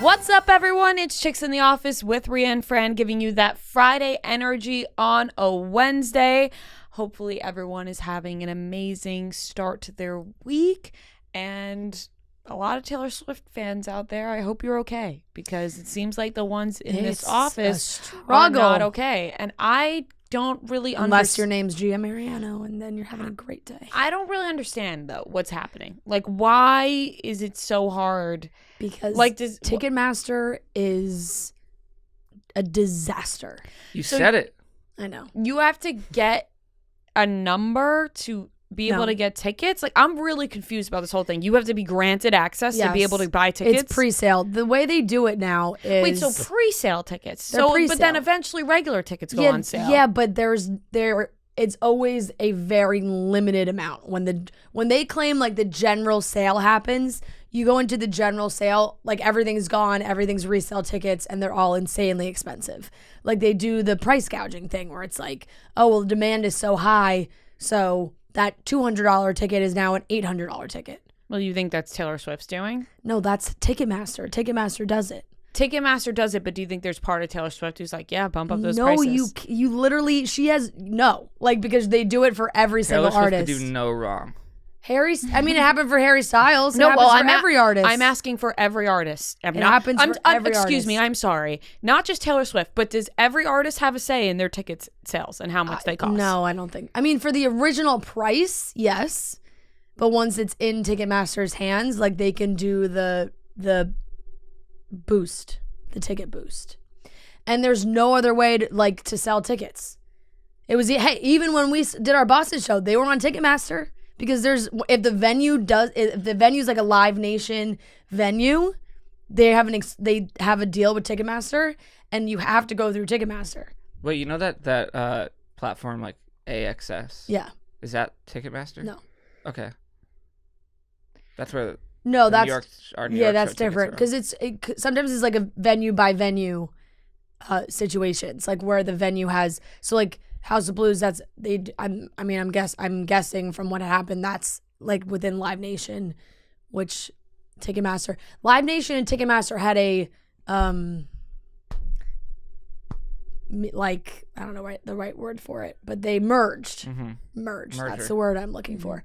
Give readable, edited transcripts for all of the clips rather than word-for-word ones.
What's up, everyone? It's Chicks in the Office with Rhea and Fran, giving you that Friday energy on a Wednesday. Hopefully everyone is having an amazing start to their week, and a lot of Taylor Swift fans out there, I hope you're okay, because it seems like the ones in this office are not okay. And I don't really understand. Unless your name's Gia Mariano, and then you're having a great day. I don't really understand, though, what's happening. Like, why is it so hard? Because like, Ticketmaster is a disaster. You said it. I know. You have to get a number to be able to get tickets. Like, I'm really confused about this whole thing. You have to be granted access to be able to buy tickets. It's pre-sale. The way they do it now is... Wait, so pre-sale tickets. Pre-sale. But then eventually regular tickets go on sale. Yeah, but it's always a very limited amount. When they claim like the general sale happens, you go into the general sale, like everything's gone, everything's resale tickets, and they're all insanely expensive. Like they do the price gouging thing where it's like, oh, well, demand is so high, so that $200 ticket is now an $800 ticket. Well, you think that's Taylor Swift's doing? No, that's Ticketmaster. Ticketmaster does it. Ticketmaster does it, but do you think there's part of Taylor Swift who's like, yeah, bump up those prices? No, you literally, she has, like, because they do it for every single Taylor artist. Swift could do no wrong. It happened for Harry Styles. No, I'm every artist. I'm asking for every artist. Happens for every artist. Excuse me, I'm sorry. Not just Taylor Swift, but does every artist have a say in their ticket sales and how much they cost? No, I don't think. I mean, for the original price, yes. But once it's in Ticketmaster's hands, like they can do the boost, the ticket boost. And there's no other way to sell tickets. It was, hey, even when we did our Boston show, they were on Ticketmaster. Because if the venue's like a Live Nation venue, they have a deal with Ticketmaster, and you have to go through Ticketmaster. Wait, you know that platform like AXS? Yeah. Is that Ticketmaster? No. Okay. That's where. No, that's New York that's different because sometimes it's like a venue by venue situations, like where the venue has like House of Blues. I'm guessing from what happened, that's like within Live Nation, which Ticketmaster, Live Nation and Ticketmaster had a like, I don't know the right word for it, but they merged. Mm-hmm. Merged. Merger. That's the word I'm looking for.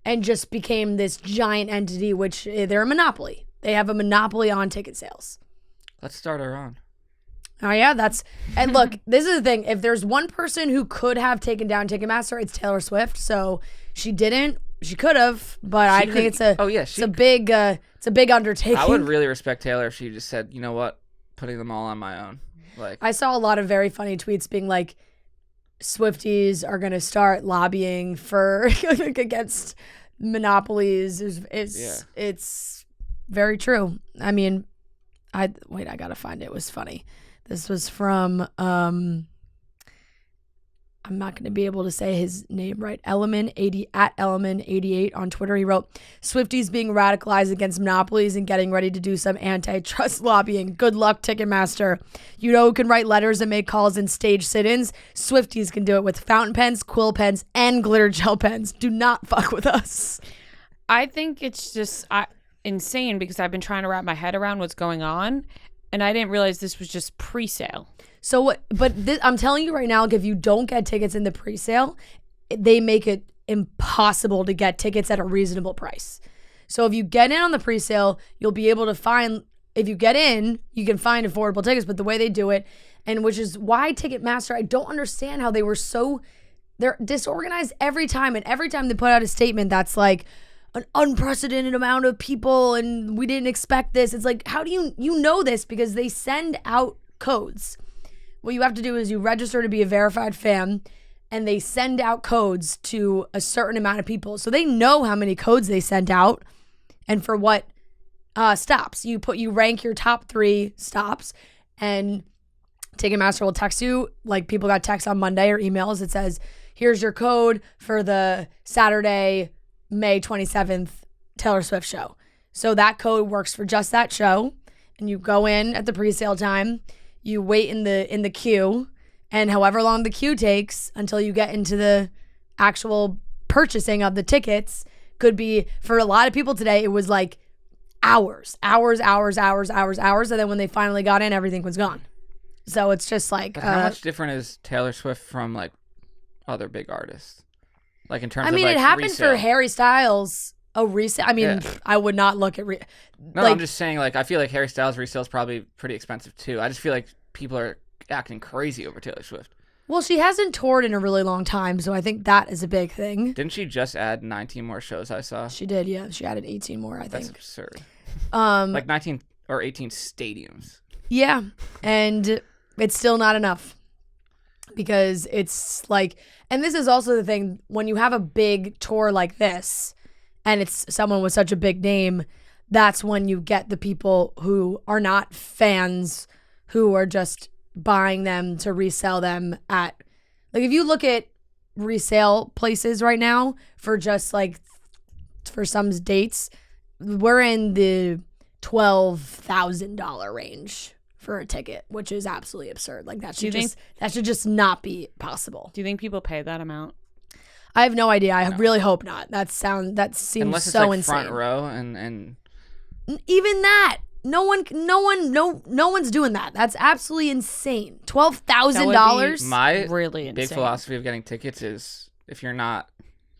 And just became this giant entity, which they're a monopoly. They have a monopoly on ticket sales. Let's start our own. Oh yeah, and look, this is the thing. If there's one person who could have taken down Ticketmaster, it's Taylor Swift. So she didn't. She could have, but I think it's a big undertaking. I would really respect Taylor if she just said, you know what, putting them all on my own. Like, I saw a lot of very funny tweets being like, Swifties are gonna start lobbying for against monopolies. It's very true. I mean, I gotta find it. It was funny. This was from, I'm not going to be able to say his name right, Element88 on Twitter. He wrote, Swifties being radicalized against monopolies and getting ready to do some antitrust lobbying. Good luck, Ticketmaster. You know who can write letters and make calls and stage sit-ins? Swifties can do it with fountain pens, quill pens, and glitter gel pens. Do not fuck with us. I think it's just insane because I've been trying to wrap my head around what's going on. And I didn't realize this was just pre-sale. So what? But I'm telling you right now, like, if you don't get tickets in the pre-sale, they make it impossible to get tickets at a reasonable price. So if you get in on the pre-sale, you'll be able to find. If you get in, you can find affordable tickets. But the way they do it, and which is why Ticketmaster, I don't understand how they're disorganized every time. And every time they put out a statement that's like, an unprecedented amount of people and we didn't expect this. It's like, how do you know this? Because they send out codes. What you have to do is you register to be a verified fan, and they send out codes to a certain amount of people. So they know how many codes they sent out and for what stops. You rank your top 3 stops, and Ticketmaster will text you, like people got texts on Monday or emails that says, here's your code for the Saturday, May 27th Taylor Swift show. So that code works for just that show, and you go in at the pre-sale time, you wait in the queue, and however long the queue takes until you get into the actual purchasing of the tickets could be, for a lot of people today, it was like hours. And then when they finally got in, everything was gone. So it's just like. But how much different is Taylor Swift from like other big artists? Like in terms of like it happened resale. for Harry Styles. A resale. I mean, I would not look at. No, I'm just saying. Like, I feel like Harry Styles resale is probably pretty expensive too. I just feel like people are acting crazy over Taylor Swift. Well, she hasn't toured in a really long time, so I think that is a big thing. Didn't she just add 19 more shows? I saw. She did, yeah. She added 18 more, I think. That's absurd. Like 19 or 18 stadiums. Yeah, and it's still not enough because it's like, and this is also the thing when you have a big tour like this. And it's someone with such a big name, that's when you get the people who are not fans who are just buying them to resell them at, like if you look at resale places right now for just like, for some dates, we're in the $12,000 range for a ticket, which is absolutely absurd. Like that should just not be possible. Do you think people pay that amount? I have no idea. I really hope not. That seems Unless it's so like insane. front row and Even that, no one's doing that. That's absolutely insane. $12,000. my Really insane. big philosophy of getting tickets is if you're not,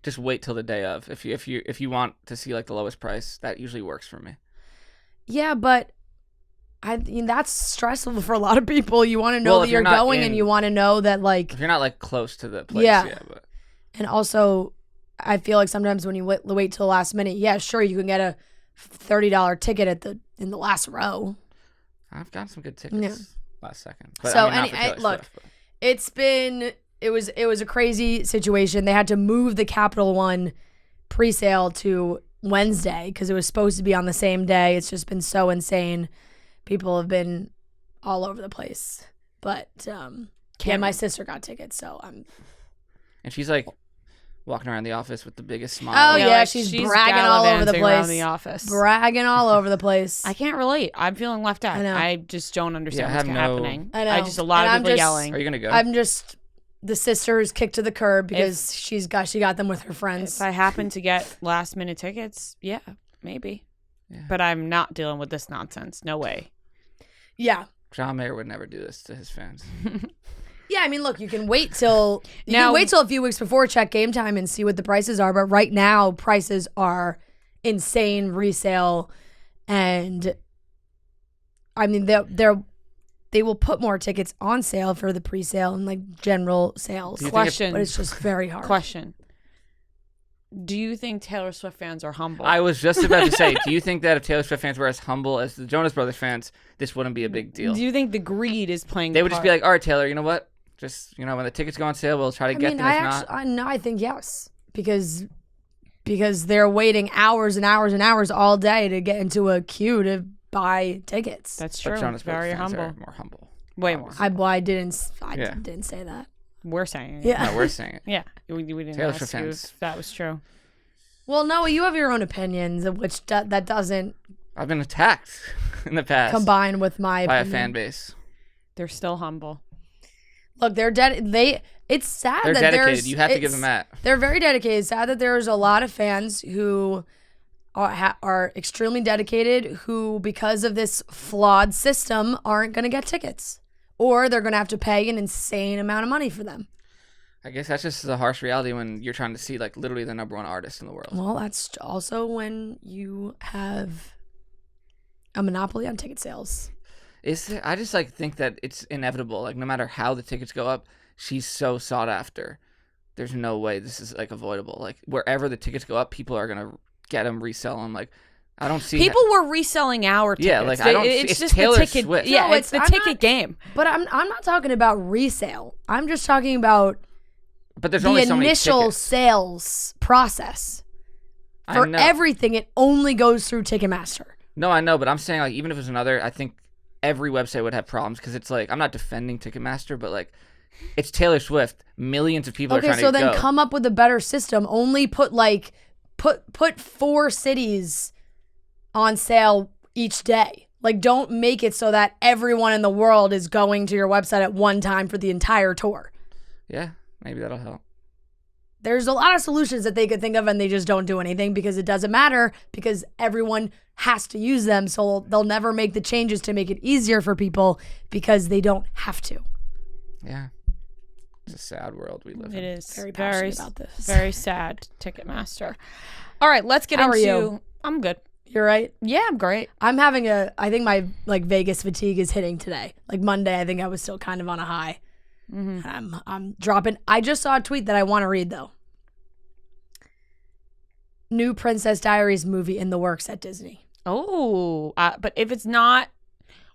just wait till the day of. If you want to see like the lowest price, that usually works for me. Yeah, but I mean that's stressful for a lot of people. You want to know that you're going, and you want to know that like if you're not like close to the place. Yeah. But and also, I feel like sometimes when you wait till the last minute, yeah, sure, you can get a $30 ticket in the last row. I've gotten some good tickets last second. But, so I mean, not for Taylor look, Swift, it was a crazy situation. They had to move the Capital One pre-sale to Wednesday because it was supposed to be on the same day. It's just been so insane. People have been all over the place. But my sister got tickets, so I'm. And she's like walking around the office with the biggest smile. Oh yeah, she's bragging all over the place. The office. Bragging all over the place. I can't relate. I'm feeling left out. I know. I just don't understand Yeah, what's happening. I know. I just a lot of people yelling. Are you gonna go? I'm just the sisters kicked to the curb because she got them with her friends. If I happen to get last minute tickets, yeah, maybe. Yeah. But I'm not dealing with this nonsense. No way. Yeah. John Mayer would never do this to his fans. Yeah, I mean, look, you can wait till a few weeks before, check Game Time and see what the prices are. But right now, prices are insane resale, and I mean they will put more tickets on sale for the pre-sale and like general sales. Question, but it's just very hard. Question: do you think Taylor Swift fans are humble? I was just about to say, do you think that if Taylor Swift fans were as humble as the Jonas Brothers fans, this wouldn't be a big deal? Do you think the greed is playing? They would just be like, all right, Taylor, you know what? Just, when the tickets go on sale, we'll try to get them. I think yes, because they're waiting hours and hours and hours all day to get into a queue to buy tickets. That's true. But Jonas Very Brothers fans humble. are more humble. Way more. I didn't say that. We're saying it. Yeah. No, we're saying it. Yeah. We didn't Taylor ask Swift you fans. if that was true. Well, Noah, you have your own opinions, of which that doesn't I've been attacked in the past combine with my by opinion. a fan base. They're still humble. Look, it's sad They're that dedicated. You have to give them that. They're very dedicated. It's sad that there's a lot of fans who are extremely dedicated who, because of this flawed system, aren't going to get tickets. Or they're going to have to pay an insane amount of money for them. I guess that's just the harsh reality when you're trying to see like literally the number one artist in the world. Well, that's also when you have a monopoly on ticket sales. I just like think that it's inevitable. Like no matter how the tickets go up, she's so sought after. There's no way this is like avoidable. Like wherever the tickets go up, people are gonna get them, resell them. Like I don't see people were reselling our tickets. Yeah, like I don't. It's just Taylor the ticket. Swift. Yeah, No, it's the I'm ticket not- game. But I'm not talking about resale. I'm just talking about But there's the only so many initial tickets. sales process. I For know. everything, it only goes through Ticketmaster. No, I know, but I'm saying like even if it was another, I think every website would have problems because it's like I'm not defending Ticketmaster, but like it's Taylor Swift. Millions of people are trying Okay, so to then go. come up with a better system. Only put 4 cities on sale each day. Like don't make it so that everyone in the world is going to your website at one time for the entire tour. Yeah, maybe that'll help. there's a lot of solutions that they could think of and they just don't do anything because it doesn't matter because everyone has to use them. So they'll never make the changes to make it easier for people because they don't have to. Yeah. It's a sad world we live in. It is Very passionate about this. Very sad, Ticketmaster. All right, let's get How into. are you? I'm good. You're right. Yeah, I'm great. I'm having I think my like Vegas fatigue is hitting today. Like Monday, I think I was still kind of on a high. I'm dropping. I just saw a tweet that I want to read though. New Princess Diaries movie in the works at Disney. Oh, but if it's not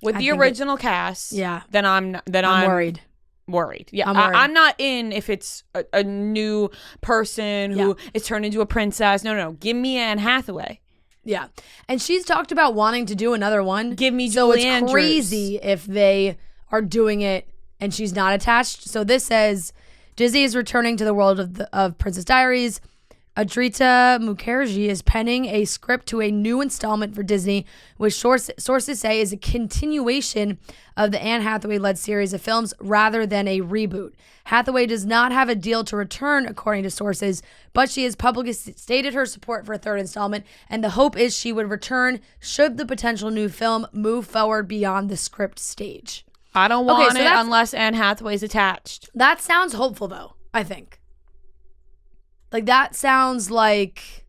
with the original cast, then I'm worried. Worried. Yeah, I'm worried. I'm not in if it's a new person who is turned into a princess. No. Give me Anne Hathaway. Yeah, and she's talked about wanting to do another one. Give me so Julie it's Andrews. crazy if they are doing it and she's not attached. So this says Disney is returning to the world of Princess Diaries. Adrita Mukherjee is penning a script to a new installment for Disney, which sources say is a continuation of the Anne Hathaway-led series of films rather than a reboot. Hathaway does not have a deal to return, according to sources, but she has publicly stated her support for a third installment, and the hope is she would return should the potential new film move forward beyond the script stage. I don't want it unless Anne Hathaway's attached. That sounds hopeful, though, I think. Like, that sounds like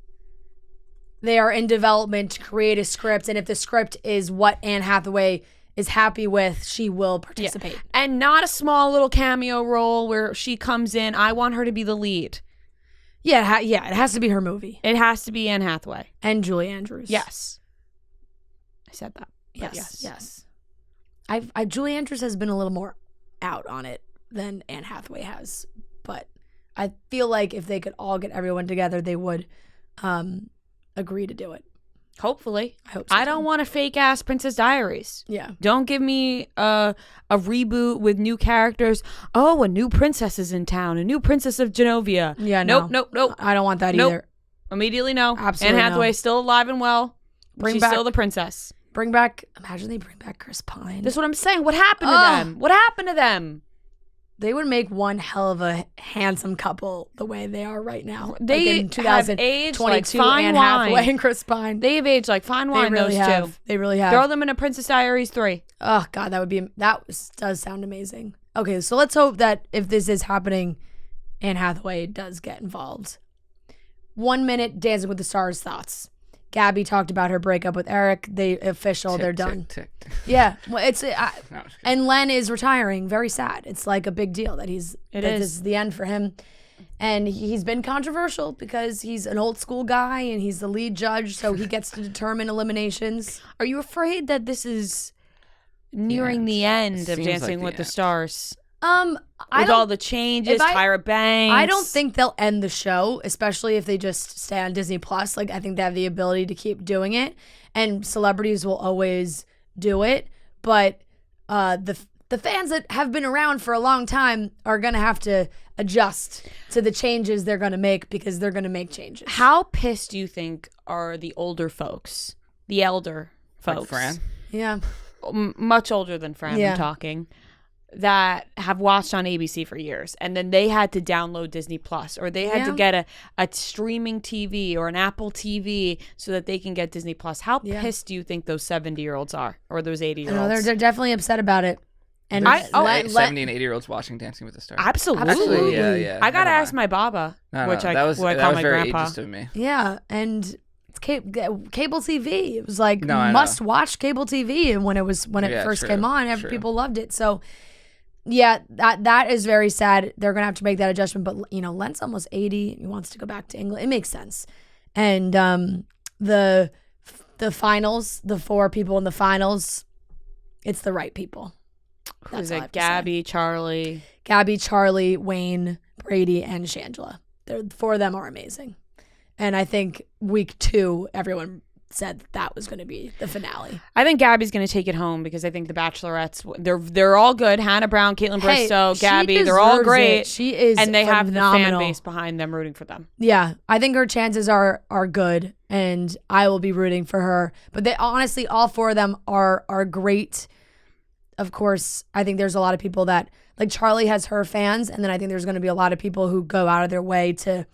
they are in development to create a script, and if the script is what Anne Hathaway is happy with, she will participate. Yeah. And not a small little cameo role where she comes in. I want her to be the lead. Yeah, it has to be her movie. It has to be Anne Hathaway. And Julie Andrews. Yes. I said that. Yes. Julie Andrews has been a little more out on it than Anne Hathaway has, but I feel like if they could all get everyone together, they would agree to do it. Hopefully. I hope so. I don't want a fake ass Princess Diaries. Yeah. Don't give me a reboot with new characters. Oh, a new princess is in town. A new princess of Genovia. Yeah, Nope. I don't want that either. Immediately no. Absolutely Anne Hathaway's still alive and well. She's still the princess. Imagine they bring back Chris Pine. That's what I'm saying. What happened to them? What happened to them? They would make one hell of a handsome couple the way they are right now. They like in have aged like 2022, fine Anne wine. Hathaway and Chris Pine. They've aged like fine wine, They really those have. two. They really have. Throw them in a Princess Diaries 3. Oh, God, does sound amazing. Okay, so let's hope that if this is happening, Anne Hathaway does get involved. 1 minute Dancing with the Stars thoughts. Gabby talked about her breakup with Eric. They're done. Tick. Yeah, well, and Len is retiring. Very sad. It's like a big deal that this is the end for him. And he's been controversial because he's an old school guy and he's the lead judge, so he gets to determine eliminations. Are you afraid that this is nearing the end of Dancing with the Stars? With all the changes, Tyra Banks. I don't think they'll end the show, especially if they just stay on Disney Plus. Like, I think they have the ability to keep doing it, and celebrities will always do it. But the fans that have been around for a long time are gonna have to adjust to the changes they're gonna make because they're gonna make changes. How pissed do you think are the older folks, the elder folks? Like Fran? Yeah, much older than Fran. I'm talking. That have watched on ABC for years, and then they had to download Disney Plus, or they had to get a streaming TV or an Apple TV so that they can get Disney Plus. How pissed do you think those 70-year-olds are, or those 80-year-olds? They're definitely upset about it. And 70 and 80-year-olds watching Dancing with the Stars. Absolutely. Yeah. I gotta ask my Baba, which I call my very grandpa. ageist of me. Yeah, and it's cable TV. It was like must watch cable TV, and when it first came on, people loved it. So. Yeah, that is very sad. They're gonna have to make that adjustment. But Len's almost 80. He wants to go back to England. It makes sense. And the finals, the 4 people in the finals, it's the right people. Who's it? Gabby, Charlie, Wayne, Brady, and Shangela. The 4 of them are amazing. And I think week 2, everyone said that was going to be the finale. I think Gabby's going to take it home because I think the Bachelorettes, they're all good. Hannah Brown, Caitlin Bristow, Gabby, they're all great. She is and they phenomenal. have the fan base behind them rooting for them. Yeah, I think her chances are good, and I will be rooting for her. But they honestly, all 4 of them are great of course, I think there's a lot of people that, like Charlie has her fans, and then I think there's going to be a lot of people who go out of their way to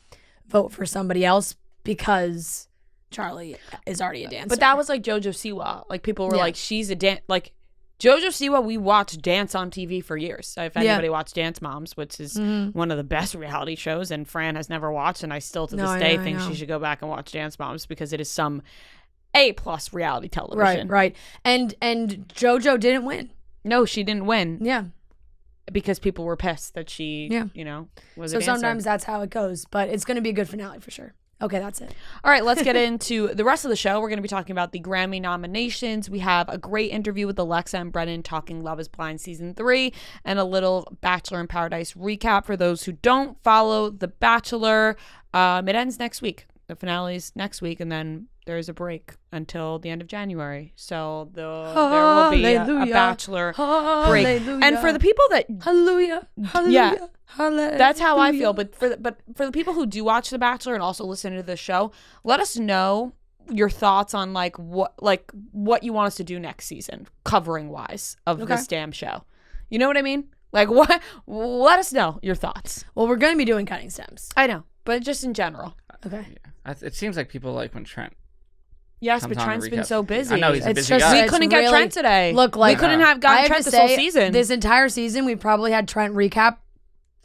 vote for somebody else because Charlie is already a dancer. But that was like JoJo Siwa. Like people were Yeah. like, she's a dance. Like JoJo Siwa, we watched Dance on TV for years. If anybody watched Dance Moms, which is one of the best reality shows, and Fran has never watched, and I still to this day think she should go back and watch Dance Moms because it is some A+ reality television. Right. And JoJo didn't win. No, she didn't win. Yeah. Because people were pissed that she, was a So dancer. sometimes that's how it goes, but it's going to be a good finale for sure. Okay, that's it. All right, let's get into the rest of the show. We're going to be talking about the Grammy nominations. We have a great interview with Alexa and Brennon talking Love is Blind Season 3 and a little Bachelor in Paradise recap for those who don't follow The Bachelor. It ends next week. The finale's next week, and then there's a break until the end of January. So there will be a Bachelor break. And for the people that... Hallelujah. Yeah. Hallelujah. That's how I feel. But for the people who do watch The Bachelor and also listen to the show, let us know your thoughts on what you want us to do next season, covering wise of this damn show. You know what I mean? Like what? Let us know your thoughts. Well, we're going to be doing cutting stems. I know, but just in general. Okay. Yeah. It seems like people like when Trent. Yes, but Trent's been so busy. I know he's a It's busy just- guy. We couldn't get really- Trent today. Look, like, we couldn't have I gotten have Trent to this whole say, season. This entire season, we've probably had Trent recap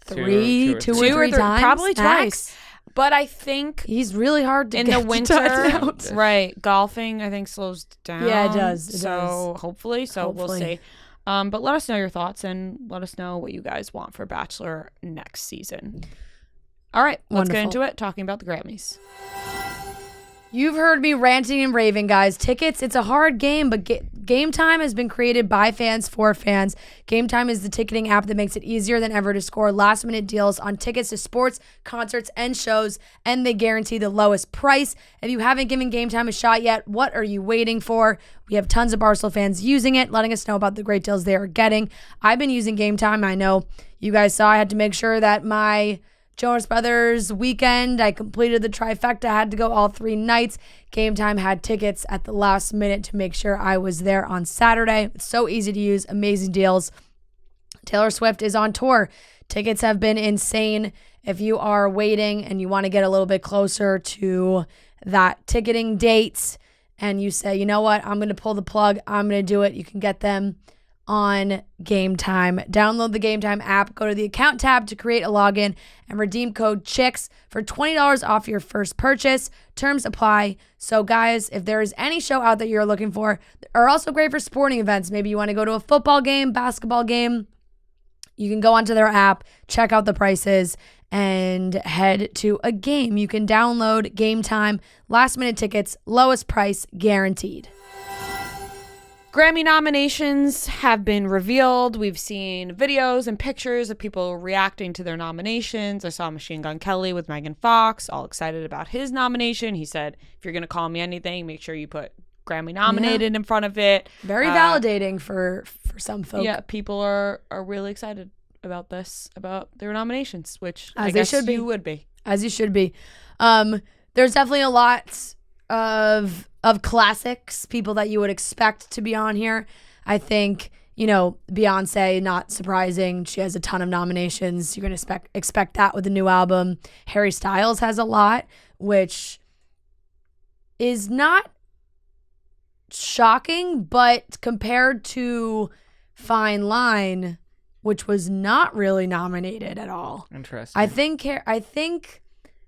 two or three times. Probably max. twice. But I think He's really hard to in get the to winter, touch out. right? Golfing, I think, slows down. Yeah, it does. It so does. hopefully, we'll see. But let us know your thoughts and let us know what you guys want for Bachelor next season. All right, let's get into it. Talking about the Grammys. You've heard me ranting and raving, guys. Tickets, it's a hard game, but Game Time has been created by fans for fans. Game Time is the ticketing app that makes it easier than ever to score last-minute deals on tickets to sports, concerts, and shows, and they guarantee the lowest price. If you haven't given Game Time a shot yet, what are you waiting for? We have tons of Barstool fans using it, letting us know about the great deals they are getting. I've been using Game Time. I know you guys saw I had to make sure that my Jonas Brothers weekend, I completed the trifecta, had to go all 3 nights. Game Time had tickets at the last minute to make sure I was there on Saturday. It's so easy to use, amazing deals. Taylor Swift is on tour. Tickets have been insane. If you are waiting and you want to get a little bit closer to that ticketing date and you say, you know what, I'm going to pull the plug, I'm going to do it, you can get them on Game Time. Download the Game Time app, go to the account tab to create a login, and redeem code CHICKS for $20 off your first purchase. Terms apply. So guys, if there is any show out that you're looking for, are also great for sporting events. Maybe you want to go to a football game, basketball game. You can go onto their app, check out the prices, and head to a game. You can download Game Time, last minute tickets, lowest price guaranteed. Grammy nominations have been revealed. We've seen videos and pictures of people reacting to their nominations. I saw Machine Gun Kelly with Megan Fox, all excited about his nomination. He said, if you're going to call me anything, make sure you put Grammy nominated in front of it. Very validating for some folk. Yeah, people are really excited about this, about their nominations, which As I they guess should be. you would be. As you should be. There's definitely a lot of classics, people that you would expect to be on here. I think, Beyonce, not surprising. She has a ton of nominations. You're going to expect that with a new album. Harry Styles has a lot, which is not shocking, but compared to Fine Line, which was not really nominated at all. Interesting. I think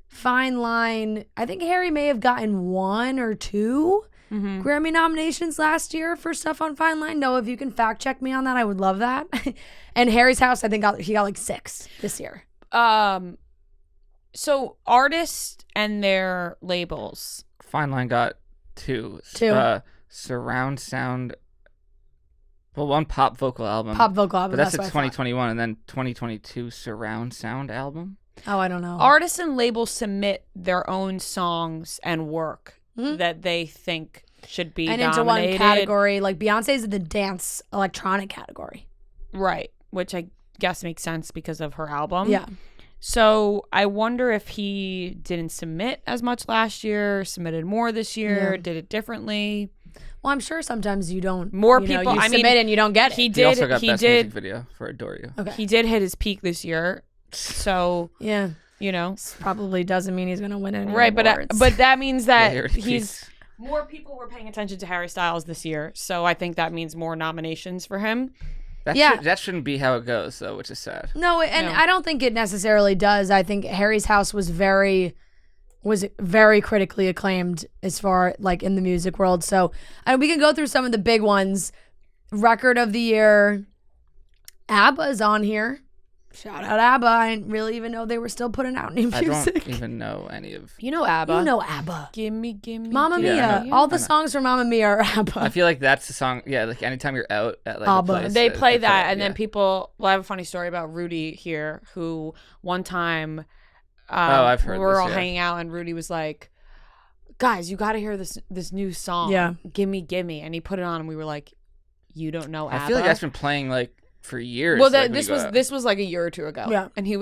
Fine Line, I think Harry may have gotten 1 or 2 Grammy nominations last year for stuff on Fine Line. No, if you can fact check me on that, I would love that. And Harry's House, I think he got like 6 this year. So artists and their labels. Fine Line got 2. 2. Surround sound. Well, 1 pop vocal album. Pop vocal album. But that's what a I thought. 2021, and then 2022 surround sound album. Oh, I don't know. Artists and labels submit their own songs and work that they think should be and nominated. into one category. Like Beyonce's in the dance electronic category. Right, which I guess makes sense because of her album. Yeah. So I wonder if he didn't submit as much last year, submitted more this year, did it differently. Well, I'm sure sometimes you don't. More you know, people. you I mean, submit and you don't get it. He He did. also got He best music did. video for Adore You. Okay. He did hit his peak this year. So Yeah. you know, Probably doesn't mean he's gonna win any right? awards. But that means that Yeah, he already he's more people were paying attention to Harry Styles this year. So I think that means more nominations for him. That shouldn't be how it goes, though, which is sad. No, and No. I don't think it necessarily does. I think Harry's House was very critically acclaimed as far like in the music world. So we can go through some of the big ones. Record of the year, ABBA's on here. Shout out ABBA. I didn't really even know they were still putting out new I music. don't even know any of. You know ABBA. You know ABBA. Gimme. Mamma Yeah, I Mia. know. All the I know. songs from Mamma Mia are ABBA. I feel like that's the song. Yeah, like anytime you're out at like ABBA. a place, They play that, it, and then people. Well, I have a funny story about Rudy here, who one time, I've heard we were this, all yeah. hanging out, and Rudy was like, "Guys, you got to hear this new song, Yeah. Gimme," and he put it on, and we were like, "You don't know ABBA?" I feel like that's been playing like for years. well, like, when this you go was out. this was like a year or two ago, Yeah. and he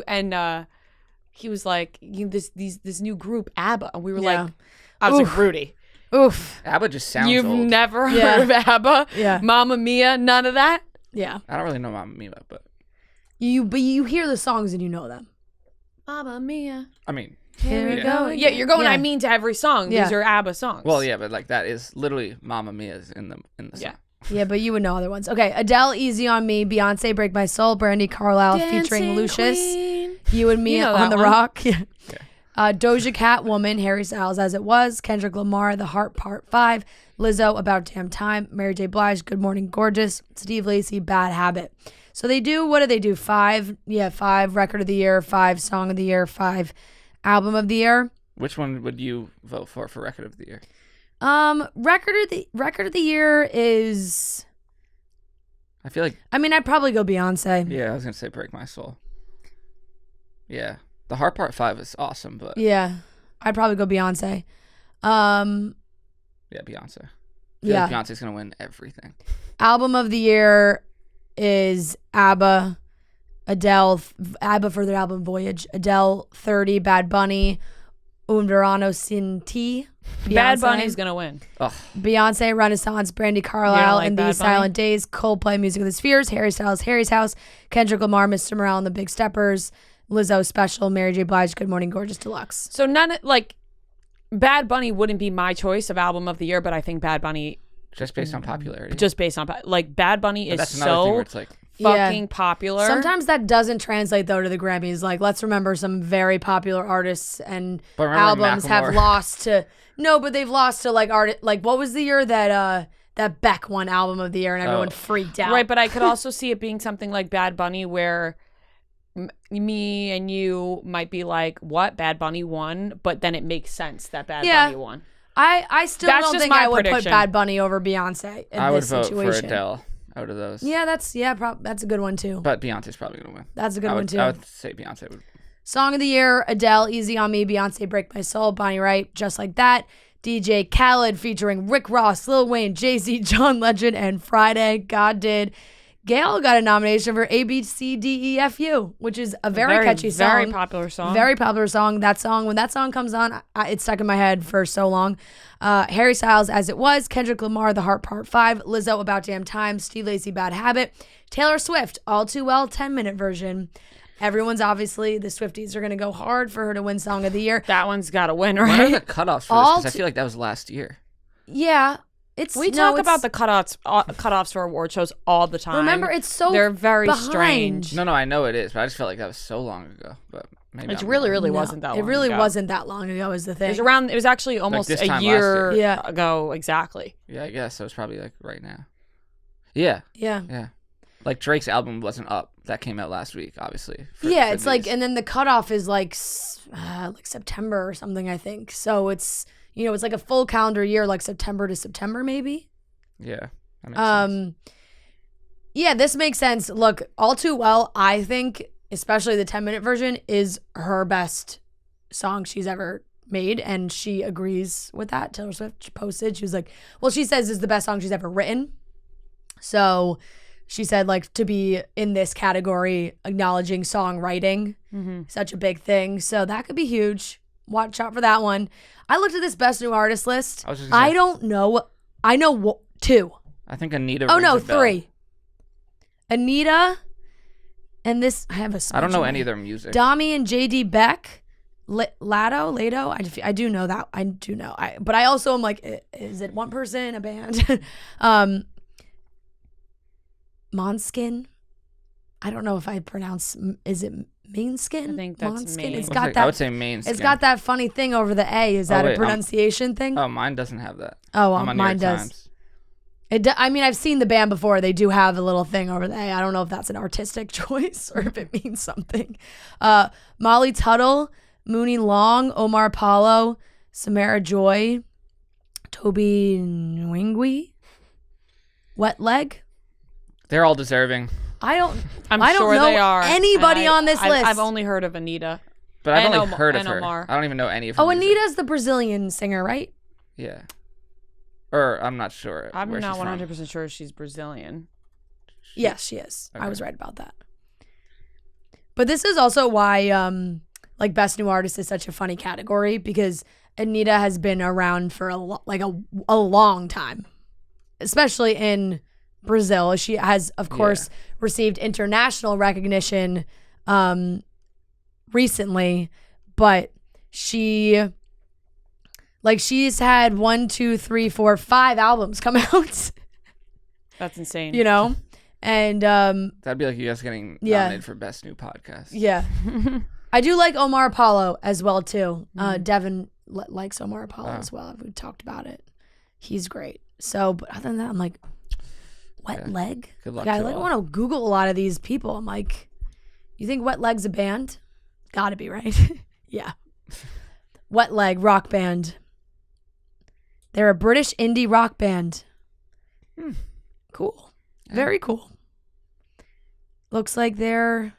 was like, this new group ABBA," and we were Yeah. like, "I was Oof. like, Rudy, Oof. ABBA just sounds you've old. never Yeah. heard of ABBA, Yeah. Mamma Mia, none of that." Yeah. I don't really know Mamma Mia, but But you hear the songs and you know them. Mamma Mia. I mean, Here we Yeah. go. Yeah, you're going. Yeah. I mean, to every song. Yeah. These are ABBA songs. well, yeah, but like that is literally Mamma Mia's in the song. Yeah. Yeah, but you would know other ones. Okay, Adele, Easy on Me, Beyonce, Break My Soul, Brandy Carlisle featuring Lucius, You and Me You know on that the one. Rock. Yeah. Doja Cat, Woman, Harry Styles, As It Was, Kendrick Lamar, The Heart Part 5, Lizzo, About Damn Time, Mary J. Blige, Good Morning Gorgeous, Steve Lacy, Bad Habit. So they do, what do they do? 5 Record of the Year, 5 Song of the Year, 5 Album of the Year. Which one would you vote for Record of the Year? Record of the Year is, I feel like I mean, I'd probably go Beyonce. I was gonna say Break My Soul. Yeah, the Heart Part 5 is awesome, but Yeah, I'd probably go Beyonce. yeah, Beyonce. I feel Yeah. like Beyonce's gonna win everything. Album of the Year is ABBA, Adele, ABBA for their album Voyage, Adele, 30, Bad Bunny, Un Verano Sin Ti, Bad Beyonce. Bunny's gonna win. Ugh, Beyonce, Renaissance, Brandy You Carlisle, don't like and Bad These Bunny? Silent Days, Coldplay, Music of the Spheres, Harry Styles, Harry's House, Kendrick Lamar, Mr. Morale and the Big Steppers, Lizzo Special, Mary J. Blige, Good Morning Gorgeous Deluxe. So Bad Bunny wouldn't be my choice of album of the year, but I think Bad Bunny, just based on popularity. just based on Bad Bunny But is that's another thing so where it's like, fucking popular. Sometimes that doesn't translate though to the Grammys. Like, let's remember some very popular artists and But remember albums have Macklemore? lost to but they've lost to like art. Like, what was the year that Beck won album of the year and everyone Oh. freaked out? Right, but I could also see it being something like Bad Bunny where me and you might be like, what? Bad Bunny won? But then it makes sense that Bad Yeah. Bunny won. I still That's don't just think my I would prediction. put Bad Bunny over Beyonce in I would this vote situation. for Adele out of those. Yeah, that's a good one too. But Beyonce's probably gonna win. That's a good I one would, too. I would say Beyonce would. Song of the Year, Adele, Easy on Me, Beyonce, Break My Soul, Bonnie Wright, Just Like That, DJ Khaled featuring Rick Ross, Lil Wayne, Jay-Z, John Legend, and Friday, God Did. Gail got a nomination for ABCDEFU, which is a very catchy song. Very popular song. Very popular song. That song, when that song comes on, it's stuck in my head for so long. Harry Styles, As It Was, Kendrick Lamar, The Heart Part 5, Lizzo, About Damn Time, Steve Lacy, Bad Habit, Taylor Swift, All Too Well, 10-minute version. Everyone's obviously, the Swifties are going to go hard for her to win Song of the Year. That one's got to win, When are right? the cutoffs for this? All Because I feel like that was last year. Yeah. We talk about the cutoffs for award shows all the time. Remember, it's so they're very behind. strange. No, I know it is, but I just felt like that was so long ago. But maybe It I'm really, wrong. really No, wasn't that long It really ago. wasn't that long ago is the thing. It was actually almost this a time year last year. Yeah. ago, exactly. Yeah, I guess so. It's probably like right now. Yeah, Yeah. yeah. Like Drake's album wasn't up. That came out last week, obviously. Yeah, for it's like, these. and then the cutoff is like September or something, I think. So it's, it's like a full calendar year, like September to September, maybe. Yeah. That makes sense. Yeah, this makes sense. Look, All Too Well, I think, especially the 10-minute version, is her best song she's ever made, and she agrees with that. Taylor Swift posted, she was like, well, she says is the best song she's ever written. So she said, like, to be in this category, acknowledging songwriting, such a big thing. So that could be huge. Watch out for that one. I looked at this Best New Artist list. I was just gonna I say- don't know I know 2. I think Anita. Oh rings no, a bell. 3. Anita, and this I have a. I don't know any of their music. Dami and JD Beck, Lado. I do know that. I do know. But I also am like, is it one person, a band? Måneskin. I don't know if I pronounce. Is it Måneskin? I think that's Måneskin? Main. It's got I that. would say main. It's got that funny thing over the A. Is that wait, a pronunciation thing? Oh, mine doesn't have that. Oh, I'm on mine New York does. Times. I mean, I've seen the band before. They do have a little thing over the A. I don't know if that's an artistic choice or if it means something. Molly Tuttle, Mooney Long, Omar Apollo, Samara Joy, Toby Nwingwi, Wet Leg. They're all deserving. I'm I don't sure know they are. anybody on this list. I've only heard of Anita. But I've And only heard of and her. Omar. I don't even know any of her. Oh, music. Anita's the Brazilian singer, right? Yeah. Or I'm not sure. I'm where not she's from. 100% sure she's Brazilian. Yes, she is. I Okay. was right about that. But this is also why like Best New Artist is such a funny category, because Anita has been around for a long time, especially in Brazil. She has, of course, received international recognition recently, but she's had 1, 2, 3, 4, 5 albums come out. That's insane. You know, and That'd be like you guys getting Yeah. nominated for best new podcast. yeah. I do like Omar Apollo as well too. Devin likes Omar Apollo as well. We talked about it. He's great. So, but other than that, I'm like, Wet Leg. Good luck Like, I to all. want to Google a lot of these people. I'm like, you think Wet Leg's a band? Gotta be, right? Yeah. Wet Leg rock band. They're a British indie rock band. Cool. Very cool. Looks like they're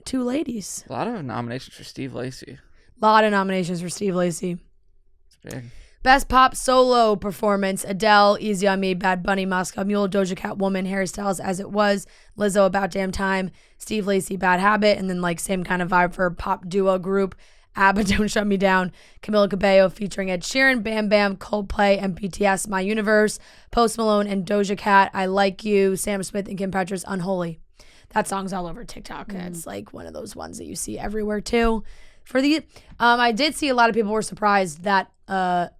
2 ladies. A lot of nominations for Steve Lacy. A lot of nominations for Steve Lacy. It's big. Best pop solo performance: Adele, Easy on Me, Bad Bunny, Moscow Mule, Doja Cat, Woman, Harry Styles, As It Was, Lizzo, About Damn Time, Steve Lacy, Bad Habit, and then like same kind of vibe for pop duo group: ABBA, Don't Shut Me Down, Camila Cabello featuring Ed Sheeran, Bam Bam, Coldplay, and BTS, My Universe, Post Malone and Doja Cat, I Like You, Sam Smith and Kim Petras, Unholy. That song's all over TikTok. It's like one of those ones that you see everywhere too. For the, I did see a lot of people were surprised that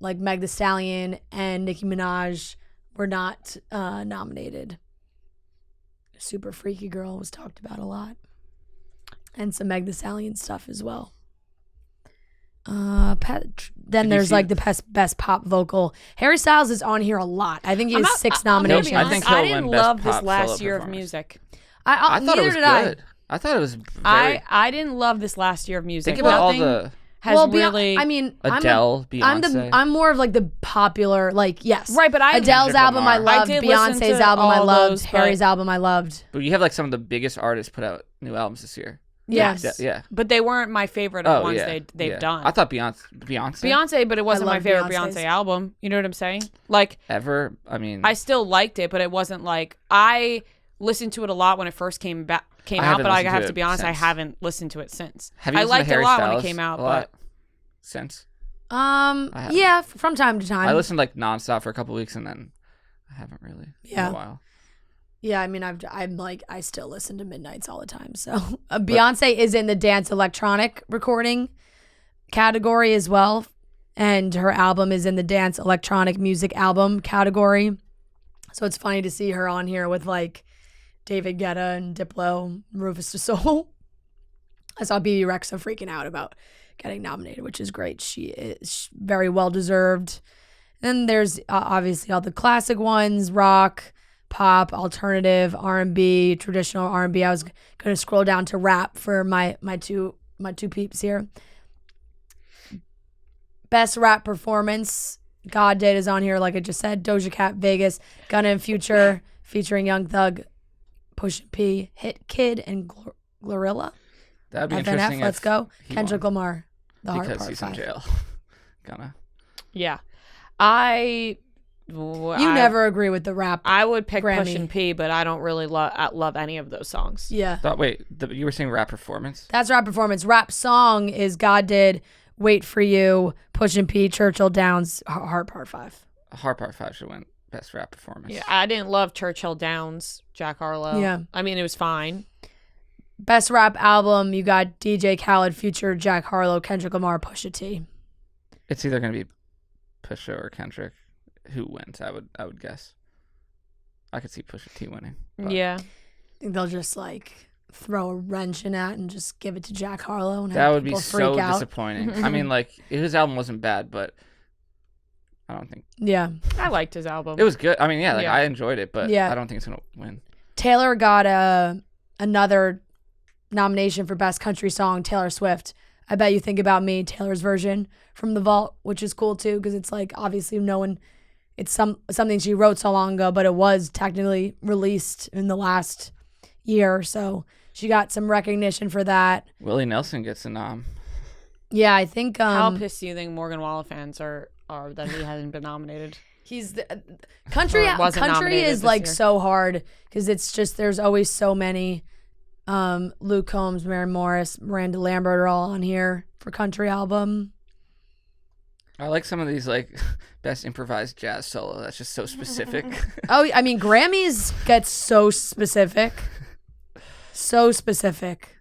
like Meg Thee Stallion and Nicki Minaj were not nominated. Super Freaky Girl was talked about a lot, and some Meg Thee Stallion stuff as well. Then Did you there's see- like the best pop vocal. Harry Styles is on here a lot. I think he has 6 nominations. I think he'll I win didn't best love this pop last solo year of performance. music. I I thought it was did good. I thought it was very. I didn't love this last year of music. Think about all Nothing the has Well, really. I mean, Adele, Beyonce. I'm more of like the popular, like, yes. Right, but I- Adele's Kendrick album I Lamar. loved, I did listen Beyonce's to album I all loved, those, but- Harry's album I loved. But you have like some of the biggest artists put out new albums this year. Yes. Yeah. but they weren't my favorite of Oh ones yeah. they've yeah. done. I thought Beyonce. But it wasn't my love favorite Beyonce's. Beyonce album. You know what I'm saying? Like, Ever. I mean. I still liked it, but it wasn't like I listened to it a lot when it first came out. I But haven't I listened have to to it be honest, I since. haven't listened to it since. Have you I listened to liked it a Harry lot when it Styles came out, a lot but since? haven't. Yeah, from time to time. I listened like nonstop for a couple weeks and then I haven't really in Yeah. a while. Yeah, I mean, I'm like, I still listen to Midnights all the time. So Beyonce is in the dance electronic recording category as well. And her album is in the dance electronic music album category. So it's funny to see her on here with like David Guetta and Diplo, Rufus Du Sol. I saw BB Rexa freaking out about getting nominated, which is great. She is very well deserved. Then there's obviously all the classic ones: rock, pop, alternative, R&B, traditional R&B. I was going to scroll down to rap for my two peeps here. Best rap performance: God Did is on here, like I just said. Doja Cat, Vegas, Gunna and Future featuring Young Thug, Pusha P, Hit Kid, and Glorilla. That'd be FNF, interesting. Let's if Go. he Kendrick won, Lamar, The Hard because Part he's 5. in jail. Gonna. yeah, You never agree with the rap. I would pick Push Grammy. and P, but I don't really love any of those songs. Yeah. Wait, you were saying rap performance? That's rap performance. Rap song is God Did, Wait For You, Pushing P, Churchill Downs, Heart Part 5. Heart Part 5 should win Best Rap Performance. Yeah, I didn't love Churchill Downs, Jack Harlow. Yeah. I mean, it was fine. Best Rap Album, you got DJ Khaled, Future, Jack Harlow, Kendrick Lamar, Pusha T. It's either going to be Pusha or Kendrick. Who wins? I would guess. I could see Pusha T winning. But Yeah. I think they'll just like throw a wrench in that and just give it to Jack Harlow and that have would be people so freak out. disappointing. I mean, like his album wasn't bad, but I don't think Yeah. I liked his album. it was good. I mean, yeah, like Yeah. I enjoyed it, but Yeah. I don't think it's gonna win. Taylor got another nomination for Best Country Song, Taylor Swift. I Bet You Think About Me, Taylor's version from The Vault, which is cool too because it's like obviously no one, it's something she wrote so long ago, but it was technically released in the last year, so she got some recognition for that. Willie Nelson gets a nom. Yeah, I think How pissed do you think Morgan Wallen fans are that he hasn't been nominated? he's the country. Or wasn't Country nominated is this like year. so hard because it's just there's always so many. Luke Combs, Mary Morris, Miranda Lambert are all on here for country album. I like some of these like best improvised jazz solo. That's just so specific. Oh, I mean Grammys get so specific, so specific.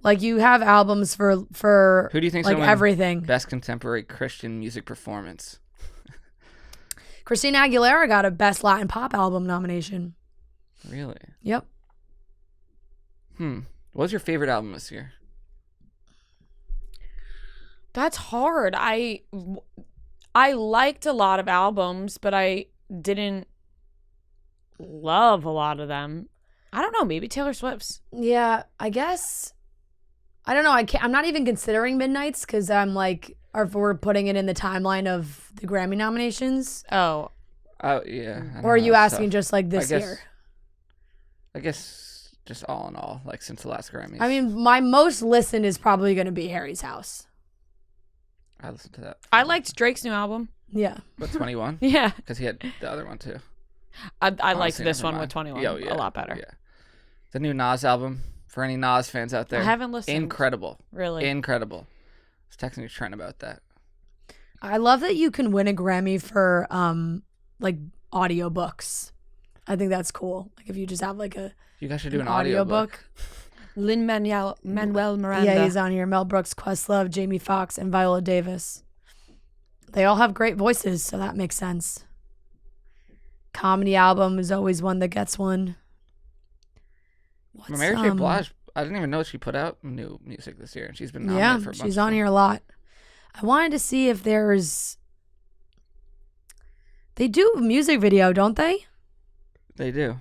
Like you have albums for Who do you think's like gonna win everything. Best Contemporary Christian Music Performance? Christina Aguilera got a Best Latin Pop Album nomination. Really? Yep. What was your favorite album this year? That's hard. I liked a lot of albums, but I didn't love a lot of them. I don't know. Maybe Taylor Swift's. Yeah, I guess. I don't know. I'm not even considering Midnight's because I'm like, or if we're putting it in the timeline of the Grammy nominations. Oh, Oh yeah. I don't Or are know, you that's asking tough. just like this I guess, year? I guess just all in all, like since the last Grammys. I mean, my most listened is probably going to be Harry's House. I listened to that. I liked Drake's new album. Yeah. But 21? Yeah, Because he had the other one too. I liked Honestly, this never one mind. with 21 Yo, yeah, a lot better. Yeah. The new Nas album, for any Nas fans out there. I haven't listened. Incredible. Really? Incredible. I was texting your Trent about that. I love that you can win a Grammy for like audiobooks. I think that's cool. Like if you just have like You guys should do an an audiobook. Lin-Manuel Miranda. Yeah, he's on here. Mel Brooks, Questlove, Jamie Foxx, and Viola Davis. They all have great voices, so that makes sense. Comedy album is always one that gets one. Mary J. Blige, I didn't even know she put out new music this year, and she's been Yeah, nominated for a bunch she's of on stuff. here a lot. I wanted to see if there's. They do a music video, don't they? They do.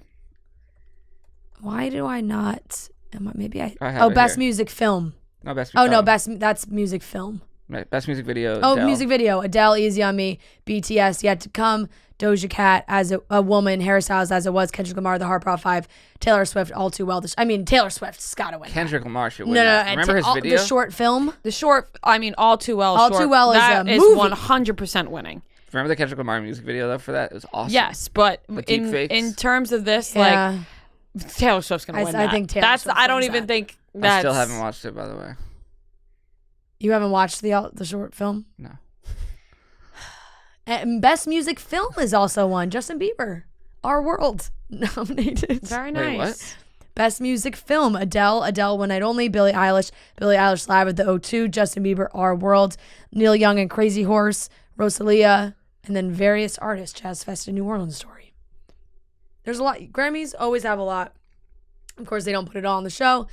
Why do I not? Maybe I. I have Oh, it best here. music film. No, best. Oh no, that's music film. Best music video. Oh, Adele. music video. Adele, Easy on Me. BTS, Yet to Come. Doja Cat, As a Woman. Harry Styles, As It Was. Kendrick Lamar, The Heart Part 5. Taylor Swift, All Too Well. Taylor Swift's got to win. Kendrick Lamar should win. No, that. and Remember his video? The short film. The short, I mean, All Too Well. All short, Too Well is that a is movie. 100% winning. Remember the Kendrick Lamar music video though for that? It was awesome. Yes, but The deep fakes. in terms of this, Yeah. like Taylor Swift's gonna win. I that. think Taylor that's. Swift I don't wins even that. think I that's. still haven't watched it, by the way. You haven't watched the short film? No. And best music film is also one. Justin Bieber, Our World, nominated. Very Wait, nice. what? Best music film, Adele, One Night Only, Billie Eilish Live at the O2, Justin Bieber, Our World, Neil Young and Crazy Horse, Rosalia, and then various artists, Jazz Fest and New Orleans Story. There's a lot. Grammys always have a lot. Of course, they don't put it all on the show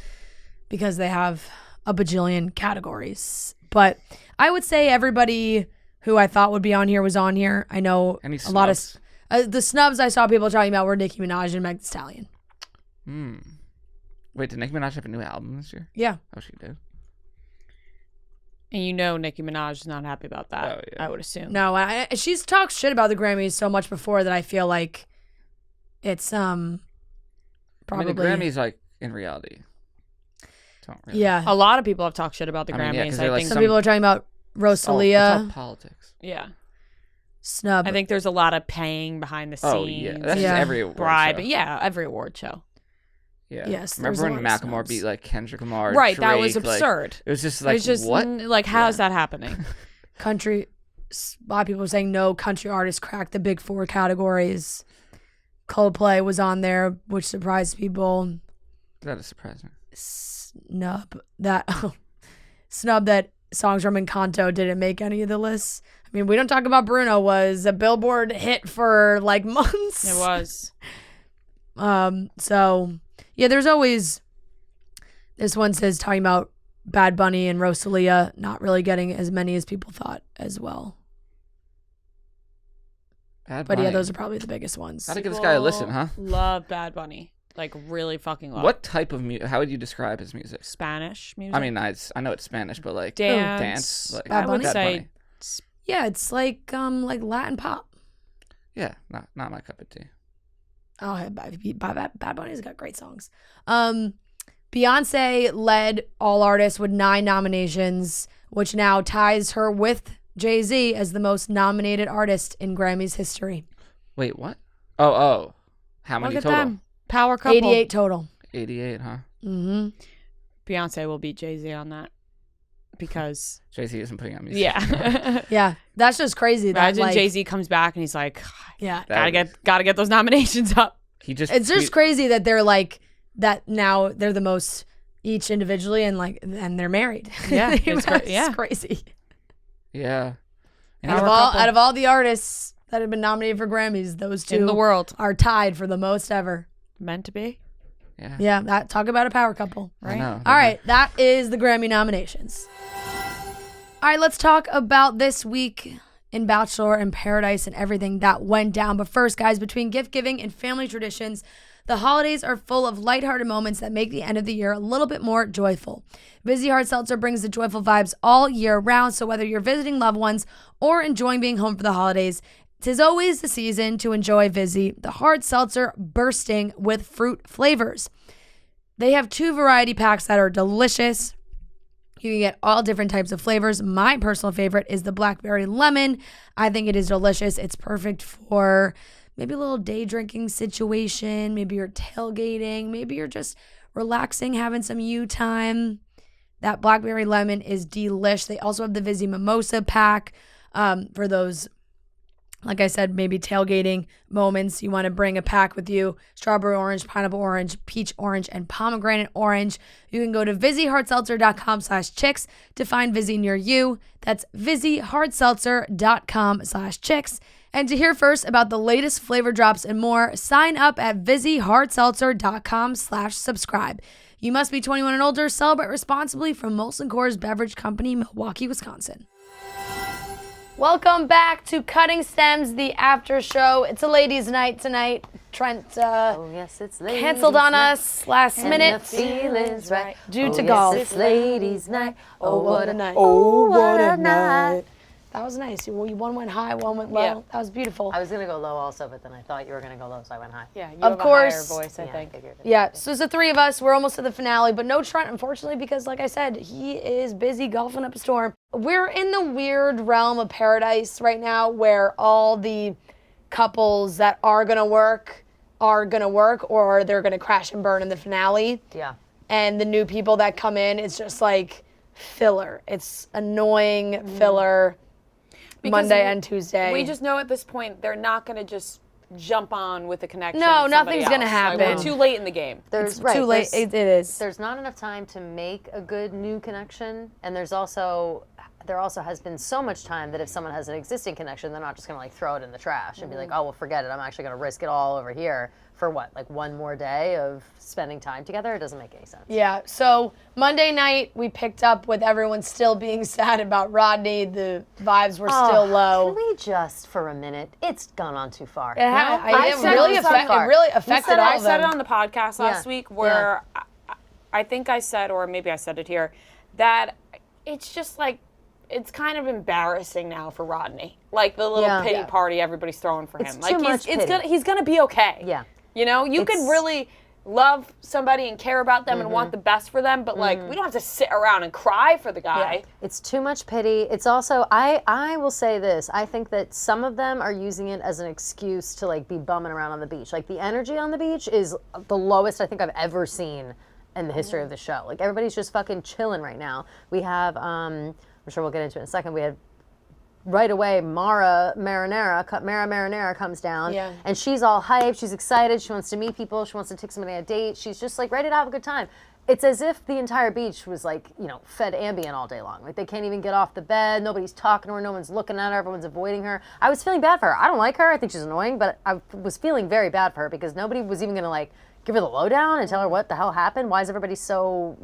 because they have a bajillion categories. But I would say everybody who I thought would be on here was on here. I know Any a lot of snubs? the snubs I saw people talking about were Nicki Minaj and Meg Thee Stallion. Wait, did Nicki Minaj have a new album this year? Yeah. Oh, she did. And you know Nicki Minaj is not happy about that. Oh, yeah. I would assume. No, she's talked shit about the Grammys so much before that I feel like it's probably I mean, the Grammys, like, in reality, don't really. Yeah. A lot of people have talked shit about the I mean, yeah, 'cause Grammys. they're I like think. Some people are talking about It's all Rosalia, politics. Yeah. snub. I think there's a lot of paying behind the scenes. Oh, yeah. That's Yeah. just every award bribe. show. Yeah, every award show. Yeah. Yes, Remember there's a when lot of Macklemore snubs. beat, like, Kendrick Lamar? Right, that was Drake, like, absurd. it was just It like, was just what? like, how's that happening? Country, a lot of people are saying no, country artists cracked the big 4 categories. Coldplay was on there, which surprised people. That is surprising. Snub that songs from Encanto didn't make any of the lists. I mean, we don't talk about Bruno was a Billboard hit for like months. It was. So yeah, there's always, this one says talking about Bad Bunny and Rosalia not really getting as many as people thought as well. Bad But Bunny. yeah, those are probably the biggest ones. Gotta give this guy a listen, huh? Love Bad Bunny. Like, really fucking love. What type of music? How would you describe his music? Spanish music? I mean, I know it's Spanish, but like Dance. Like Bad I would Bunny? say Yeah, it's like Latin pop. Yeah, not my cup of tea. Oh, Bad Bunny's got great songs. Beyonce led all artists with 9 nominations, which now ties her with Jay-Z as the most nominated artist in Grammy's history. Wait, what? Oh. How many Look at total? them. Power couple. 88 total. 88, huh? Mm-hmm. Beyonce will beat Jay-Z on that. Because, Jay-Z isn't putting out music. yeah. Yeah, that's just crazy. Imagine that, Jay-Z comes back and he's like, Yeah, gotta get those nominations up. He just. it's just crazy that they're like that now. They're the most each individually, and they're married. Yeah, it's crazy. Yeah. And Out of all the artists that have been nominated for Grammys, those 2 In the world. are tied for the most ever. Meant to be. Yeah. Yeah, talk about a power couple. I know. All right, that is the Grammy nominations. All right, let's talk about this week in Bachelor in Paradise and everything that went down. But first, guys, between gift giving and family traditions, the holidays are full of lighthearted moments that make the end of the year a little bit more joyful. Vizzy Hard Seltzer brings the joyful vibes all year round, so whether you're visiting loved ones or enjoying being home for the holidays, 'tis always the season to enjoy Vizzy, the hard seltzer bursting with fruit flavors. They have 2 variety packs that are delicious. You can get all different types of flavors. My personal favorite is the blackberry lemon. I think it is delicious. It's perfect for maybe a little day drinking situation. Maybe you're tailgating. Maybe you're just relaxing, having some you time. That blackberry lemon is delish. They also have the Vizzy Mimosa pack for those, like I said, maybe tailgating moments. You want to bring a pack with you. Strawberry orange, pineapple orange, peach orange, and pomegranate orange. You can go to VizzyHardSeltzer.com/chicks to find Vizzy near you. That's VizzyHardSeltzer.com/chicks. And to hear first about the latest flavor drops and more, sign up at VizzyHardSeltzer.com/subscribe. You must be 21 and older. Celebrate responsibly from Molson Coors Beverage Company, Milwaukee, Wisconsin. Welcome back to Cutting Stems, the after show. It's a ladies' night tonight. Trent yes, it's ladies canceled on night. us last minute. The feeling's right. Due to golf. Yes, it's ladies' night. Oh, what a night. Oh, what a night. That was nice. One went high, one went low. Yeah. That was beautiful. I was going to go low also, but then I thought you were going to go low, so I went high. Yeah, you Of have course. a higher voice, I Yeah, think. figured it. Yeah, so it's the 3 of us. We're almost to the finale, but no Trent, unfortunately, because like I said, he is busy golfing up a storm. We're in the weird realm of paradise right now where all the couples that are going to work or they're going to crash and burn in the finale. Yeah. And the new people that come in, it's just like filler. It's annoying filler. Because Monday and Tuesday. We just know at this point they're not going to just jump on with a connection. No, with somebody nothing's gonna else. happen. Like, we're too late in the game. There's too late. There's, It is. there's not enough time to make a good new connection, and there also has been so much time that if someone has an existing connection, they're not just going to like throw it in the trash and be like, oh, well, forget it. I'm actually going to risk it all over here for what, like one more day of spending time together? It doesn't make any sense. Yeah, so Monday night we picked up with everyone still being sad about Rodney. The vibes were still low. Can we just, for a minute, it's gone on too far. It said really it was affected all I of said it them. on the podcast last week where I think I said, or maybe I said it here, that it's just like, it's kind of embarrassing now for Rodney. Like the little pity party everybody's throwing for him. Like too much pity. he's gonna be okay. Yeah. You know, you could really love somebody and care about them and want the best for them, but like we don't have to sit around and cry for the guy. Yeah. It's too much pity. It's also, I will say this, I think that some of them are using it as an excuse to like be bumming around on the beach. Like the energy on the beach is the lowest I think I've ever seen in the history of the show. Like everybody's just fucking chilling right now. We have, I'm sure we'll get into it in a second, we have right away, Mara Marinara comes down, Yeah. and she's all hyped, she's excited, she wants to meet people, she wants to take somebody on a date, she's just like ready to have a good time. It's as if the entire beach was like, fed Ambien all day long. Like they can't even get off the bed, nobody's talking to her, no one's looking at her, everyone's avoiding her. I was feeling bad for her. I don't like her, I think she's annoying, but I was feeling very bad for her because nobody was even gonna like give her the lowdown and tell her what the hell happened. Why is everybody so,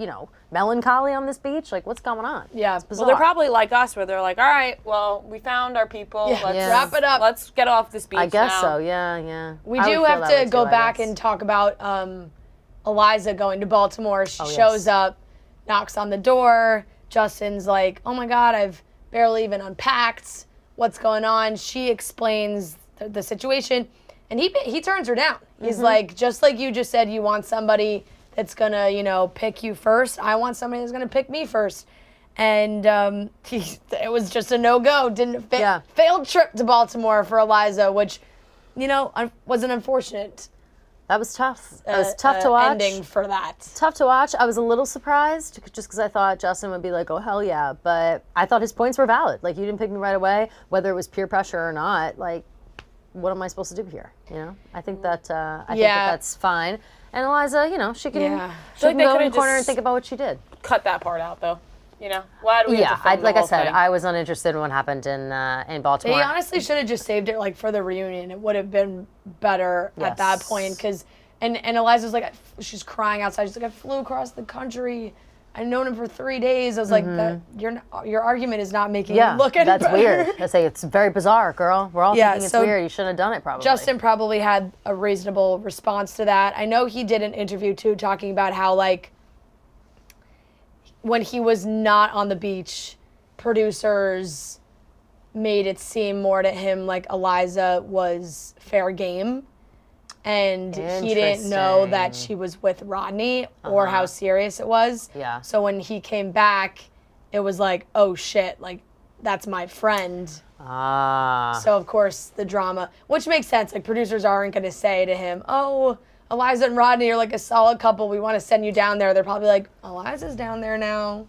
melancholy on this beach? Like, what's going on? Yeah. It's Well, bizarre. they're probably like us, where they're like, all right, well, we found our people. Yeah. Let's Yeah. Wrap it up. Let's get off this beach I guess now. so, yeah. We I do would feel have that to way go too, I back guess. and talk about Eliza going to Baltimore. She yes. shows up, knocks on the door. Justin's like, oh my God, I've barely even unpacked. What's going on? She explains the situation, and he turns her down. He's like, just like you just said, you want somebody that's gonna, pick you first. I want somebody that's gonna pick me first. And it was just a no-go. Didn't fit. Yeah. Failed trip to Baltimore for Eliza, which, was an unfortunate That was tough. It was tough to watch. ending for that. Tough to watch. I was a little surprised just because I thought Justin would be like, oh, hell yeah. But I thought his points were valid. Like, you didn't pick me right away, whether it was peer pressure or not. Like, what am I supposed to do here? I think that that's fine. And Eliza, she can, Yeah. she can they go in could've the corner and just think about what she did. Cut that part out, though. Why do we have to film the like I whole said, thing? I was uninterested in what happened in Baltimore. They honestly should have just saved it for the reunion. It would have been better at that Yes. point because and Eliza's like she's crying outside. She's like, I flew across the country. I've known him for 3 days. I was like, that your argument is not making Yeah, it look any that's better. weird. I say it's very bizarre, girl. We're all thinking it's so weird. You shouldn't have done it, probably. Justin probably had a reasonable response to that. I know he did an interview too talking about how when he was not on the beach, producers made it seem more to him like Eliza was fair game. And he didn't know that Interesting. she was with Rodney or how serious it was. Yeah. So when he came back, it was like, oh shit, like that's my friend. Ah. So of course the drama, which makes sense. Like producers aren't going to say to him, "Oh, Eliza and Rodney are like a solid couple. We want to send you down there." They're probably like, "Eliza's down there now.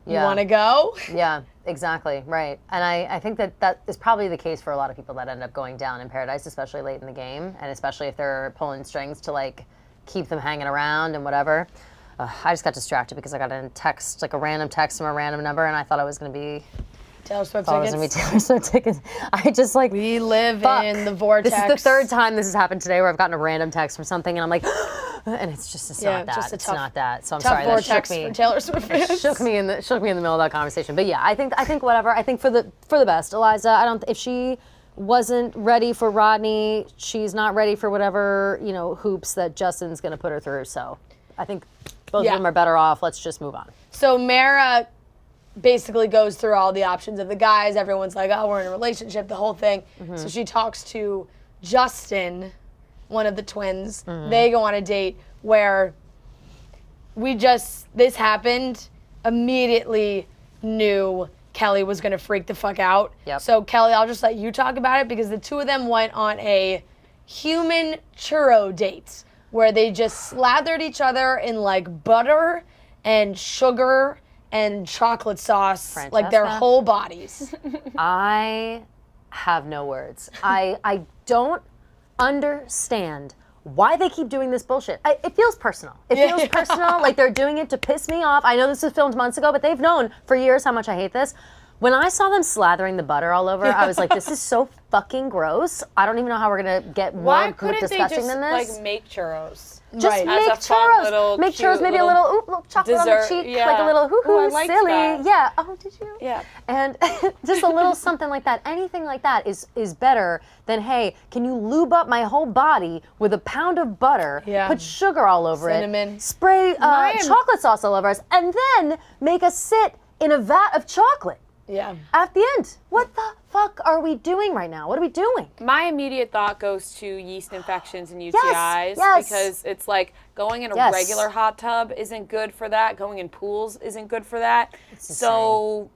You Yeah. want to go?" Yeah, exactly. Right. And I think that is probably the case for a lot of people that end up going down in Paradise, especially late in the game, and especially if they're pulling strings to keep them hanging around and whatever. I just got distracted because I got a text, a random text from a random number, and I thought I was going to be Taylor Swift thought it was tickets. gonna be Taylor Swift tickets. I just We live fuck. in the vortex. This is the third time this has happened today where I've gotten a random text from something and I'm like, and it's not that. just a It's tough- not that. So I'm Tough sorry. That shook vortex me. for Taylor Swift fans. Shook me in the middle of that conversation. But yeah, I think whatever. I think for the best. Eliza, if she wasn't ready for Rodney, she's not ready for whatever hoops that Justin's gonna put her through. So I think both Yeah. of them are better off. Let's just move on. So Mara basically goes through all the options of the guys. Everyone's like, oh, we're in a relationship, the whole thing. So she talks to Justin, one of the twins. They go on a date where this happened, immediately knew Kelly was going to freak the fuck out. Yep. So Kelly, I'll just let you talk about it because the two of them went on a human churro date where they just slathered each other in butter and sugar and chocolate sauce, their Francesca? whole bodies. I have no words. I don't understand why they keep doing this bullshit. It feels personal. It feels personal, like they're doing it to piss me off. I know this was filmed months ago, but they've known for years how much I hate this. When I saw them slathering the butter all over, I was like, this is so fucking gross. I don't even know how we're going to get Why more couldn't they disgusting just than this. make churros? Just Right. make As a fun little churros. Make cute churros, maybe a little little chocolate on the dessert, cheek, yeah. like a little Ooh, I hoo-hoo, liked silly. that. Yeah. Oh, did you? Yeah. And just a little something like that. Anything like that is better than, hey, can you lube up my whole body with a pound of butter, Yeah. put sugar all over Cinnamon. it, spray chocolate sauce all over us, and then make us sit in a vat of chocolate Yeah. at the end. What the fuck are we doing right now? What are we doing? My immediate thought goes to yeast infections and UTIs yes. because it's like going in a Yes. regular hot tub isn't good for that. Going in pools isn't good for that. So,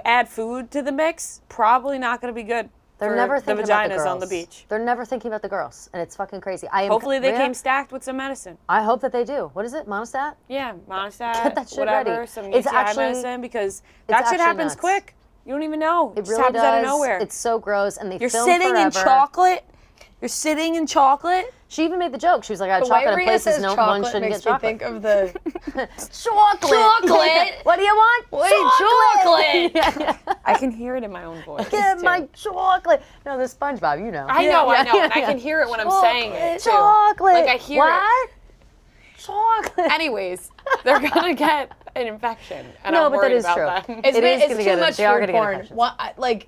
add food to the mix, probably not going to be good. They're for never the thinking about the vaginas girls. on the beach. They're never thinking about the girls, and it's fucking crazy. Hopefully they Rhea, came stacked with some medicine. I hope that they do. What is it? Monostat? Yeah, monostat, Get that shit whatever, ready. some It's UTI actually- medicine because that shit actually happens nuts. quick. You don't even know. It just really happens does. out of nowhere. It's so gross, and they You're film sitting in forever. chocolate. You're sitting in chocolate. She even made the joke. She was like, "I had The way chocolate in Rhea places says no one chocolate shouldn't makes get me chocolate." think of the Chocolate. chocolate. What do you want? Wait, chocolate. I can hear it in my own voice. Get too. my chocolate. No, the SpongeBob, you know. I know, and I yeah. can hear it when I'm saying it too. Chocolate. Like I hear what? Chocolate. Anyways, they're gonna get an infection, and No, I'm but that worried is about true. that. It's, It is it's gonna too get much they are food gonna get porn. infections.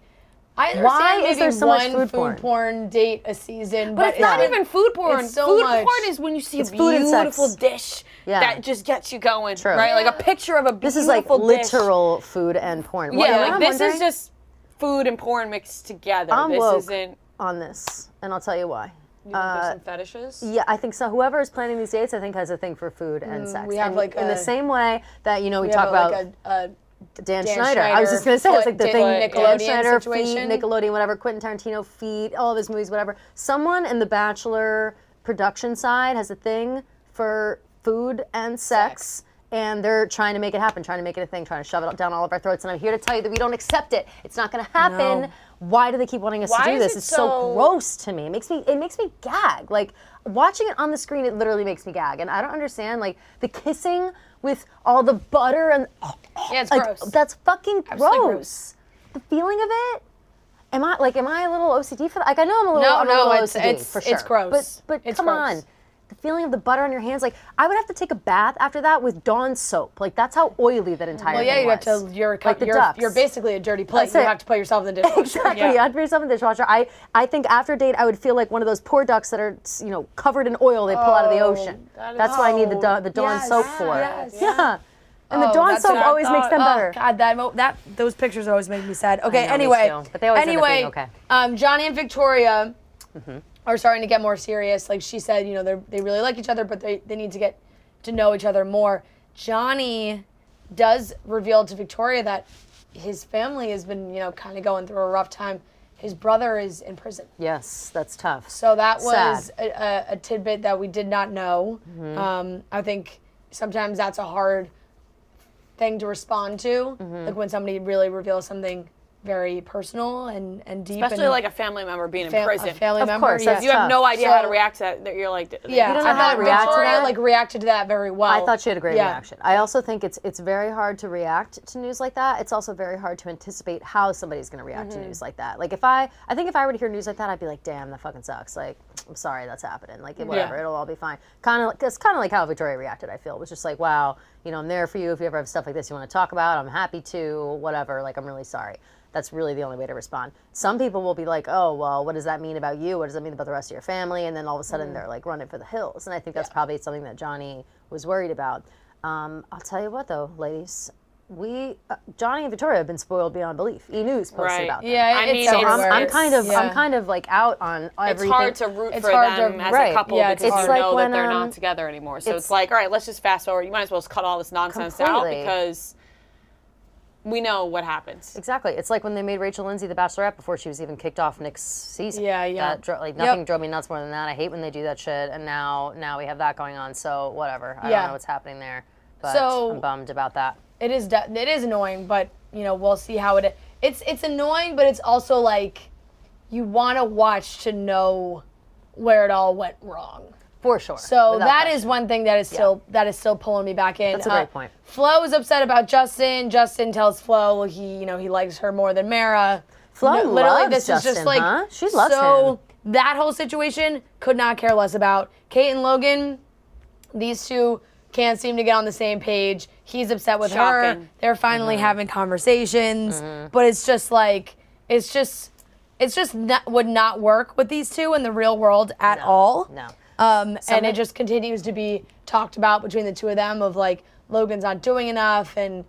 I understand Why is maybe there so much one food porn? date a season, But it's not like- even food porn. it's so Food much. porn is when you see It's a food and sex. beautiful dish Yeah. that just gets you going, True. right? Like a picture of a This beautiful is like dish. literal food and porn. What- Yeah, you know like what this I'm is wondering? just food and porn mixed together. I'm this woke isn't. on this, and I'll tell you why. You think there's some fetishes? Yeah, I think so. Whoever is planning these dates, I think, has a thing for food and sex. we have and like in the a- same way that we We talk have about like a Dan Dan Schneider. I was just gonna say, it's like the foot thing Nickelodeon Dan Schneider, situation. feet, Nickelodeon, whatever, Quentin Tarantino, feet, all of his movies, whatever. Someone in the Bachelor production side has a thing for food and sex. And they're trying to make it happen, trying to make it a thing, trying to shove it down all of our throats. And I'm here to tell you that we don't accept it. It's not going to happen. No. Why do they keep wanting us Why to do is this? it It's so so- gross to me. It makes me gag. Like watching it on the screen, it literally makes me gag. And I don't understand like the kissing with all the butter and Yeah, it's like, gross. That's fucking Absolutely gross. gross. The feeling of it. Am I a little OCD for that? Like I know I'm a little, No, I'm a no, little it's- OCD it's- for sure. it's gross. But It's come gross. on. The feeling of the butter on your hands, like I would have to take a bath after that with Dawn soap. Like that's how oily that entire Well, thing yeah, you have was. to. You're like the you're, ducks. you're basically a dirty plate. That's You it. have to put yourself in the dishwasher. Exactly. Yeah. You have to put yourself in the dishwasher. I think after a date, I would feel like one of those poor ducks that are covered in oil they pull out of the ocean. that is- That's what I need the Dawn Yes, soap for. yes. Yeah. And the Oh, Dawn that's soap what I always makes thought. them better. Oh God, that those pictures always make me sad. Okay, know, me anyway, too. But they always end up being okay. Johnny and Victoria are starting to get more serious. Like she said, they really like each other, but they need to get to know each other more. Johnny does reveal to Victoria that his family has been, kind of going through a rough time. His brother is in prison. Yes, that's tough. So that was Sad. a tidbit that we did not know. I think sometimes that's a hard thing to respond to, like when somebody really reveals something very personal and deep. Especially and like a family member being in a prison. family Of member. course, yeah. that's You have tough. no idea how to So- react to that. You're like, Yeah, You don't know I how to thought react to Victoria that? reacted to that very well. I thought she had a great Yeah. reaction. I also think it's very hard to react to news like that. It's also very hard to anticipate how somebody's going to react to news like that. Like I think if I were to hear news like that, I'd be like, damn, that fucking sucks. Like, I'm sorry that's happening. Like, whatever, Yeah. it'll all be fine. It's kind of like how Victoria reacted. I feel it was just like, wow, I'm there for you. If you ever have stuff like this you want to talk about, I'm happy to. Whatever. Like, I'm really sorry. That's really the only way to respond. Some people will be like, oh, well, what does that mean about you? What does that mean about the rest of your family? And then all of a sudden they're like running for the hills. And I think that's probably something that Johnny was worried about. I'll tell you what, though, ladies, Johnny and Victoria have been spoiled beyond belief. E! News posted Right. about them. Yeah, I it's mean, So everywhere. I'm kind of Yeah. I'm kind of like out on It's everything. hard to root It's for hard them to- as right. a couple Yeah, it's because you hard. know It's like that they're when, not together anymore. So it's- it's like, all right, let's just fast forward. You might as well just cut all this nonsense out Completely. because we know what happens. Exactly. It's like when they made Rachel Lindsay the Bachelorette before she was even kicked off Nick's season. Yeah. Nothing drove me nuts more than that. I hate when they do that shit, and now we have that going on. So whatever. I don't know what's happening there, but So- I'm bummed about that. It is annoying, but we'll see how it's annoying, but it's also like you want to watch to know where it all went wrong. For sure. So Without that question. is one thing that is still pulling me back in. That's a great point. Flo is upset about Justin. Justin tells Flo he likes her more than Mara. Flo literally, loves this is Justin, just like huh? She loves so him. that whole situation could not care less about. Kate and Logan, these two can't seem to get on the same page. He's upset with her. Shocking. They're finally having conversations, but it's just like it's just would not work with these two in the real world at all. No. And it just continues to be talked about between the two of them of like Logan's not doing enough, and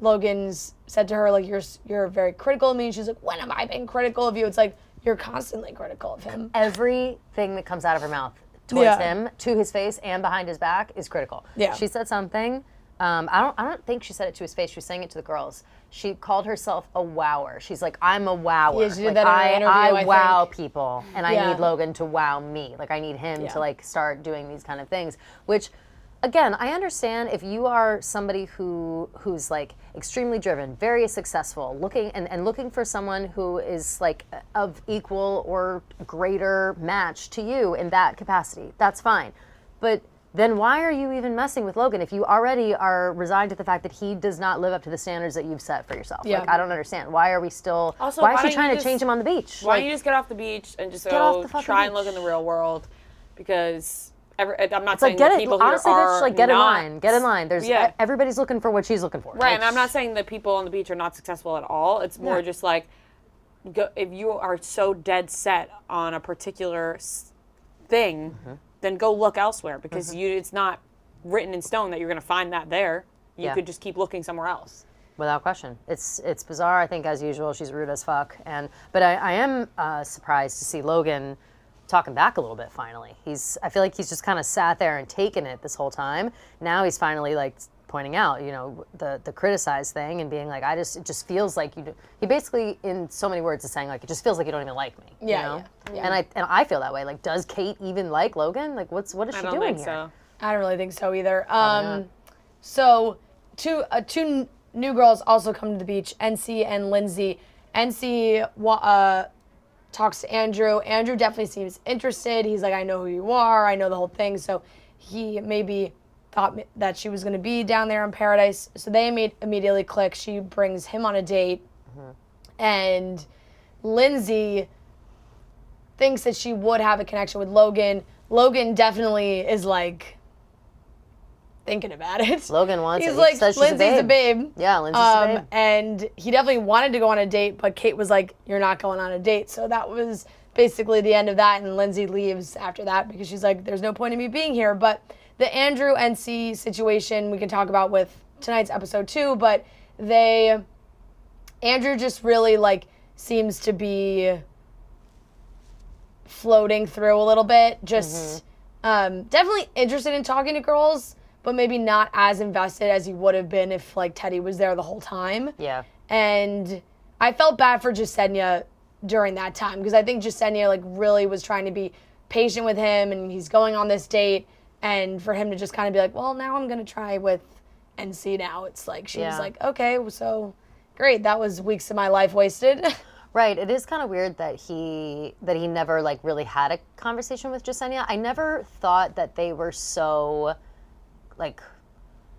Logan's said to her like you're very critical of me, and she's like, when am I being critical of you? It's like you're constantly critical of him. Everything that comes out of her mouth towards Yeah. him, to his face and behind his back, is critical. Yeah. She said something. I don't think she said it to his face. She was saying it to the girls. She called herself a wower. She's like, I'm a wower. Yeah, she did like, that in her interview, I I wow think. people, and Yeah. I need Logan to wow me. Like I need him Yeah. to like start doing these kind of things. Which, again, I understand if you are somebody who's like extremely driven, very successful, looking for someone who is like of equal or greater match to you in that capacity. That's fine. But then why are you even messing with Logan if you already are resigned to the fact that he does not live up to the standards that you've set for yourself? Yeah. Like, I don't understand. Why are we still, Also, why is why she don't trying you to change just- him on the beach? Why Like, don't you just get off the beach and just Get off go the fucking try and look in beach. the real world? Because I'm not it's saying like, get the it, people honestly, here bitch, are like, get in not, line. Get in line. There's, Yeah. everybody's looking for what she's looking for. Right, Like, and I'm not saying that people on the beach are not successful at all. It's more just like, if you are so dead set on a particular thing, then go look elsewhere because it's not written in stone that you're going to find that there. You Yeah. could just keep looking somewhere else. Without question. It's bizarre. I think, as usual, she's rude as fuck. But I am surprised to see Logan talking back a little bit finally. I feel like he's just kind of sat there and taken it this whole time. Now he's finally like pointing out, the criticized thing and being like, it just feels like you do. He basically, in so many words, is saying like, it just feels like you don't even like me. Yeah, yeah. And I feel that way. Like, does Kate even like Logan? Like, what is she I don't doing think here? so. I don't really think so either. not. So two new girls also come to the beach, NC and Lindsay. NC talks to Andrew. Andrew definitely seems interested. He's like, I know who you are. I know the whole thing. So he maybe thought that she was going to be down there in Paradise. So they immediately click. She brings him on a date. And Lindsay thinks that she would have a connection with Logan. Logan definitely is like thinking about it. Logan wants He's it. like, He says she's Lindsay's a babe. Yeah, Lindsay's a babe. And he definitely wanted to go on a date, but Kate was like, you're not going on a date. So that was basically the end of that. And Lindsay leaves after that because she's like, there's no point in me being here. But the Andrew NC situation we can talk about with tonight's episode too. But Andrew just really like seems to be floating through a little bit. Just definitely interested in talking to girls, but maybe not as invested as he would have been if like Teddy was there the whole time. Yeah. And I felt bad for Jasenia during that time because I think Jasenia like really was trying to be patient with him and he's going on this date, and for him to just kind of be like, well, now I'm going to try with NC now. It's like she was like, okay, so great. That was weeks of my life wasted. Right. It is kind of weird that he never like really had a conversation with Jasenia. I never thought that they were so like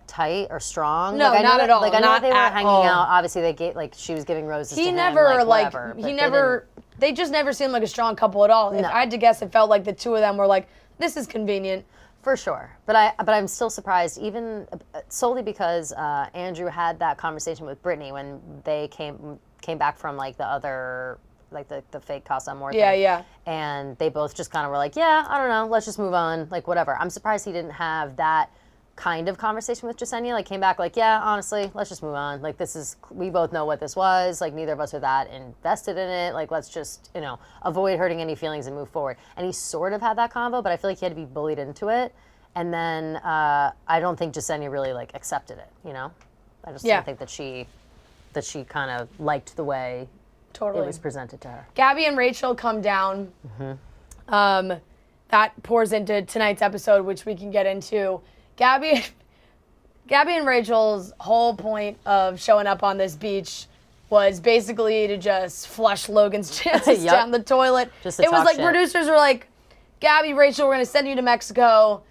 tight or strong. No, like, not at all. Like I know Not they were at hanging all. out. Obviously, they gave like she was giving roses to He him. never like whatever, but they just never seemed like a strong couple at all. If I had to guess, it felt like the two of them were like, this is convenient. For sure, but I'm still surprised, even solely because Andrew had that conversation with Brittany when they came back from like the other, like the fake Casa Amor thing. Yeah. And they both just kind of were like, yeah, I don't know, let's just move on, like whatever. I'm surprised he didn't have that kind of conversation with Jasenia. Like came back like, yeah, honestly, let's just move on. Like we both know what this was. Like neither of us are that invested in it. Like let's just, avoid hurting any feelings and move forward. And he sort of had that convo, but I feel like he had to be bullied into it. And then I don't think Jasenia really like accepted it. I just don't think that she kind of liked the way it was presented to her. Gabby and Rachel come down. That pours into tonight's episode, which we can get into. Gabby and Rachel's whole point of showing up on this beach was basically to just flush Logan's chances down the toilet. Just to it was talk like shit. Producers were like, Gabby, Rachel, we're going to send you to Mexico.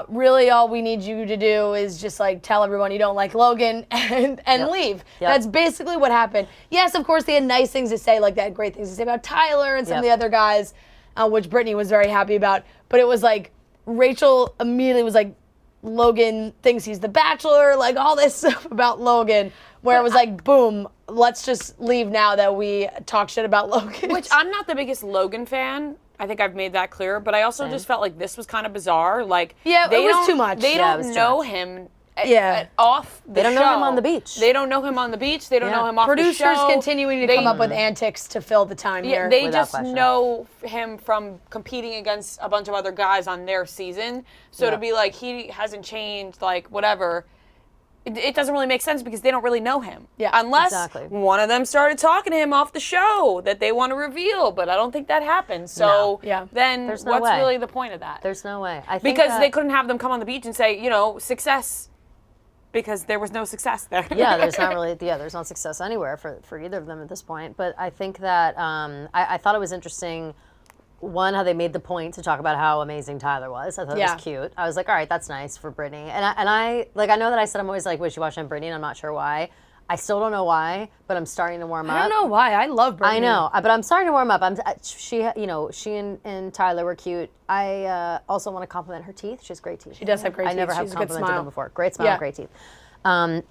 Really all we need you to do is just like tell everyone you don't like Logan and leave. Yep. That's basically what happened. Yes, of course they had nice things to say, like they had great things to say about Tyler and some of the other guys, which Brittany was very happy about. But it was like Rachel immediately was like, Logan thinks he's the Bachelor, like all this stuff about Logan, where it was like, boom, let's just leave now that we talk shit about Logan. Which I'm not the biggest Logan fan. I think I've made that clear, but I also just felt like this was kind of bizarre. Like, it was too much. They Yeah, it was don't too know much. him off the They don't know him show. on the beach. They don't know him on the beach. They don't know him off Producers the show. continuing to come up with antics to fill the time here. They Without just question. know him from competing against a bunch of other guys on their season. So to be like, he hasn't changed, like, whatever, it doesn't really make sense because they don't really know him. Yeah, Unless exactly. one of them started talking to him off the show that they want to reveal, but I don't think that happens. So then There's no what's way. really the point of that? There's no way. I think Because they couldn't have them come on the beach and say, success, because there was no success there. Yeah, there's not success anywhere for either of them at this point. But I think that I thought it was interesting. One, how they made the point to talk about how amazing Tyler was. I thought it was cute. I was like, all right, that's nice for Brittany. And I know that I said I'm always like wishy-washy on Brittany, and I'm not sure why. I still don't know why, but I'm starting to warm up. I don't know why. I love Brittany. I know, but I'm starting to warm up. She and Tyler were cute. I also want to compliment her teeth. She has great teeth. She does have great teeth. I never She have has a good complimented smile. them before. Great smile, great teeth.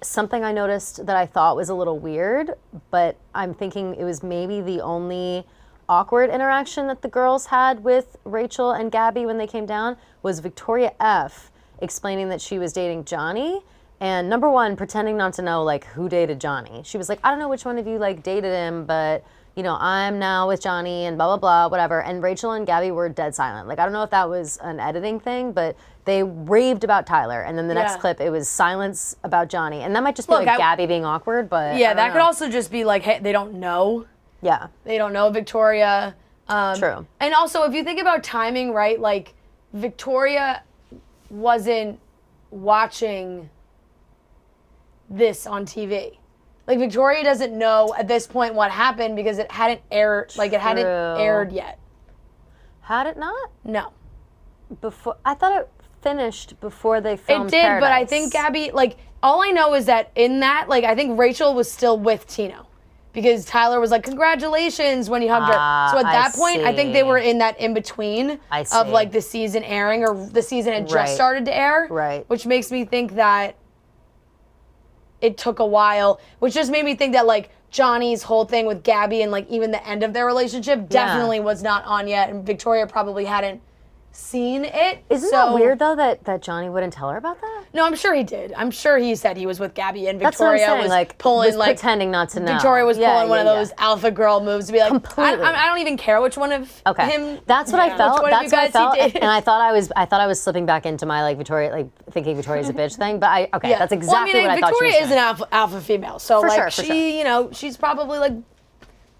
Something I noticed that I thought was a little weird, but I'm thinking it was maybe the only awkward interaction that the girls had with Rachel and Gabby when they came down was Victoria F. explaining that she was dating Johnny. And number one, pretending not to know, like, who dated Johnny. She was like, I don't know which one of you, like, dated him, but, I'm now with Johnny and blah, blah, blah, whatever. And Rachel and Gabby were dead silent. Like, I don't know if that was an editing thing, but they raved about Tyler. And then the next clip, it was silence about Johnny. And that might just be, Gabby being awkward, but Yeah, that could also just be, like, hey, they don't know. Yeah. They don't know Victoria. True. And also, if you think about timing, right, like, Victoria wasn't watching this on TV. Like, Victoria doesn't know at this point what happened because it hadn't aired, like, it hadn't aired yet. Had it not? No. Before I thought it finished before they filmed It did, Paradise. but I think Gabby, like, all I know is that in that, like, I think Rachel was still with Tino. Because Tyler was like, congratulations, when he hugged her. So at that point, I think they were in that in-between of, like, the season airing, or the season had just started to air. Right. Which makes me think that it took a while, which just made me think that, like, Johnny's whole thing with Gabby and, like, even the end of their relationship definitely was not on yet, and Victoria probably hadn't seen it. Isn't that weird, though, that Johnny wouldn't tell her about that? No, I'm sure he did. I'm sure he said he was with Gabby, and That's what I'm Victoria saying, was like, pulling, was like, pretending not to know. Victoria was pulling one of those alpha girl moves to be like, Completely. I don't even care which one of him. That's what I felt. Which one of That's you what I guys felt. he dated. And I thought I was slipping back into my, like, Victoria, like, thinking Victoria's a bitch thing. But that's exactly what I thought she was Victoria is doing. an alpha female, so For like sure, for she, she's probably like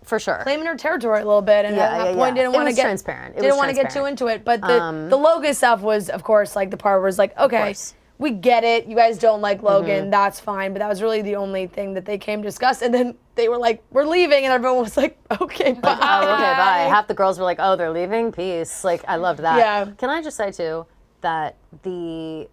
For sure. claiming her territory a little bit, and at that point didn't want to get transparent. Didn't want to get too into it. But the Logan stuff was, of course, like the part where it's like, okay, we get it. You guys don't like Logan. That's fine. But that was really the only thing that they came to discuss. And then they were like, we're leaving. And everyone was like, okay, bye. Oh, okay, bye. Half the girls were like, oh, they're leaving? Peace. Like, I loved that. Yeah. Can I just say, too, that the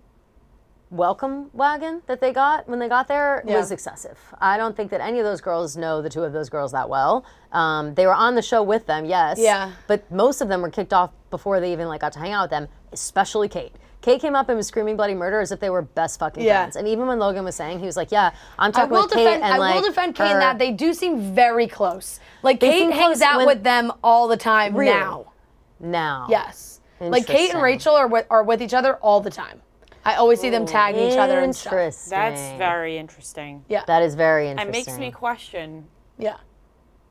welcome wagon that they got when they got there was excessive. I don't think that any of those girls know the two of those girls that well. They were on the show with them, yes. Yeah. But most of them were kicked off before they even, like, got to hang out with them, especially Kate. Kate came up and was screaming bloody murder as if they were best fucking friends. And even when Logan was saying, he was like, yeah, I'm talking with Kate. And I will defend Kate in that they do seem very close. Like, Kate hangs out with them all the time now. Now. Yes. Like, Kate and Rachel are with each other all the time. I always see them tagging each other and stuff. That's very interesting. Yeah. That is very interesting. It makes me question. Yeah.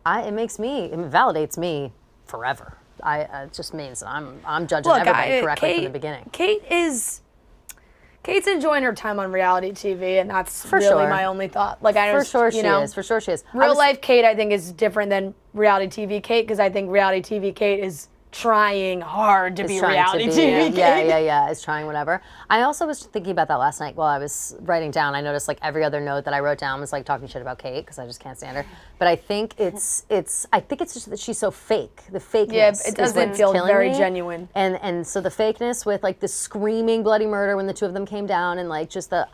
It validates me forever. It just means that I'm judging everybody correctly from the beginning. Kate's enjoying her time on reality TV, and that's really my only thought. Like, For sure she is. Real life Kate, I think, is different than reality TV Kate, because I think reality TV Kate is trying hard to be reality TV Kate. Yeah, is trying whatever. I also was thinking about that last night while I was writing down. I noticed, like, every other note that I wrote down was, like, talking shit about Kate, because I just can't stand her. But I think it's just that she's so fake. The fakeness. Yeah, it doesn't feel very genuine. And so the fakeness with, like, the screaming bloody murder when the two of them came down, and, like, just the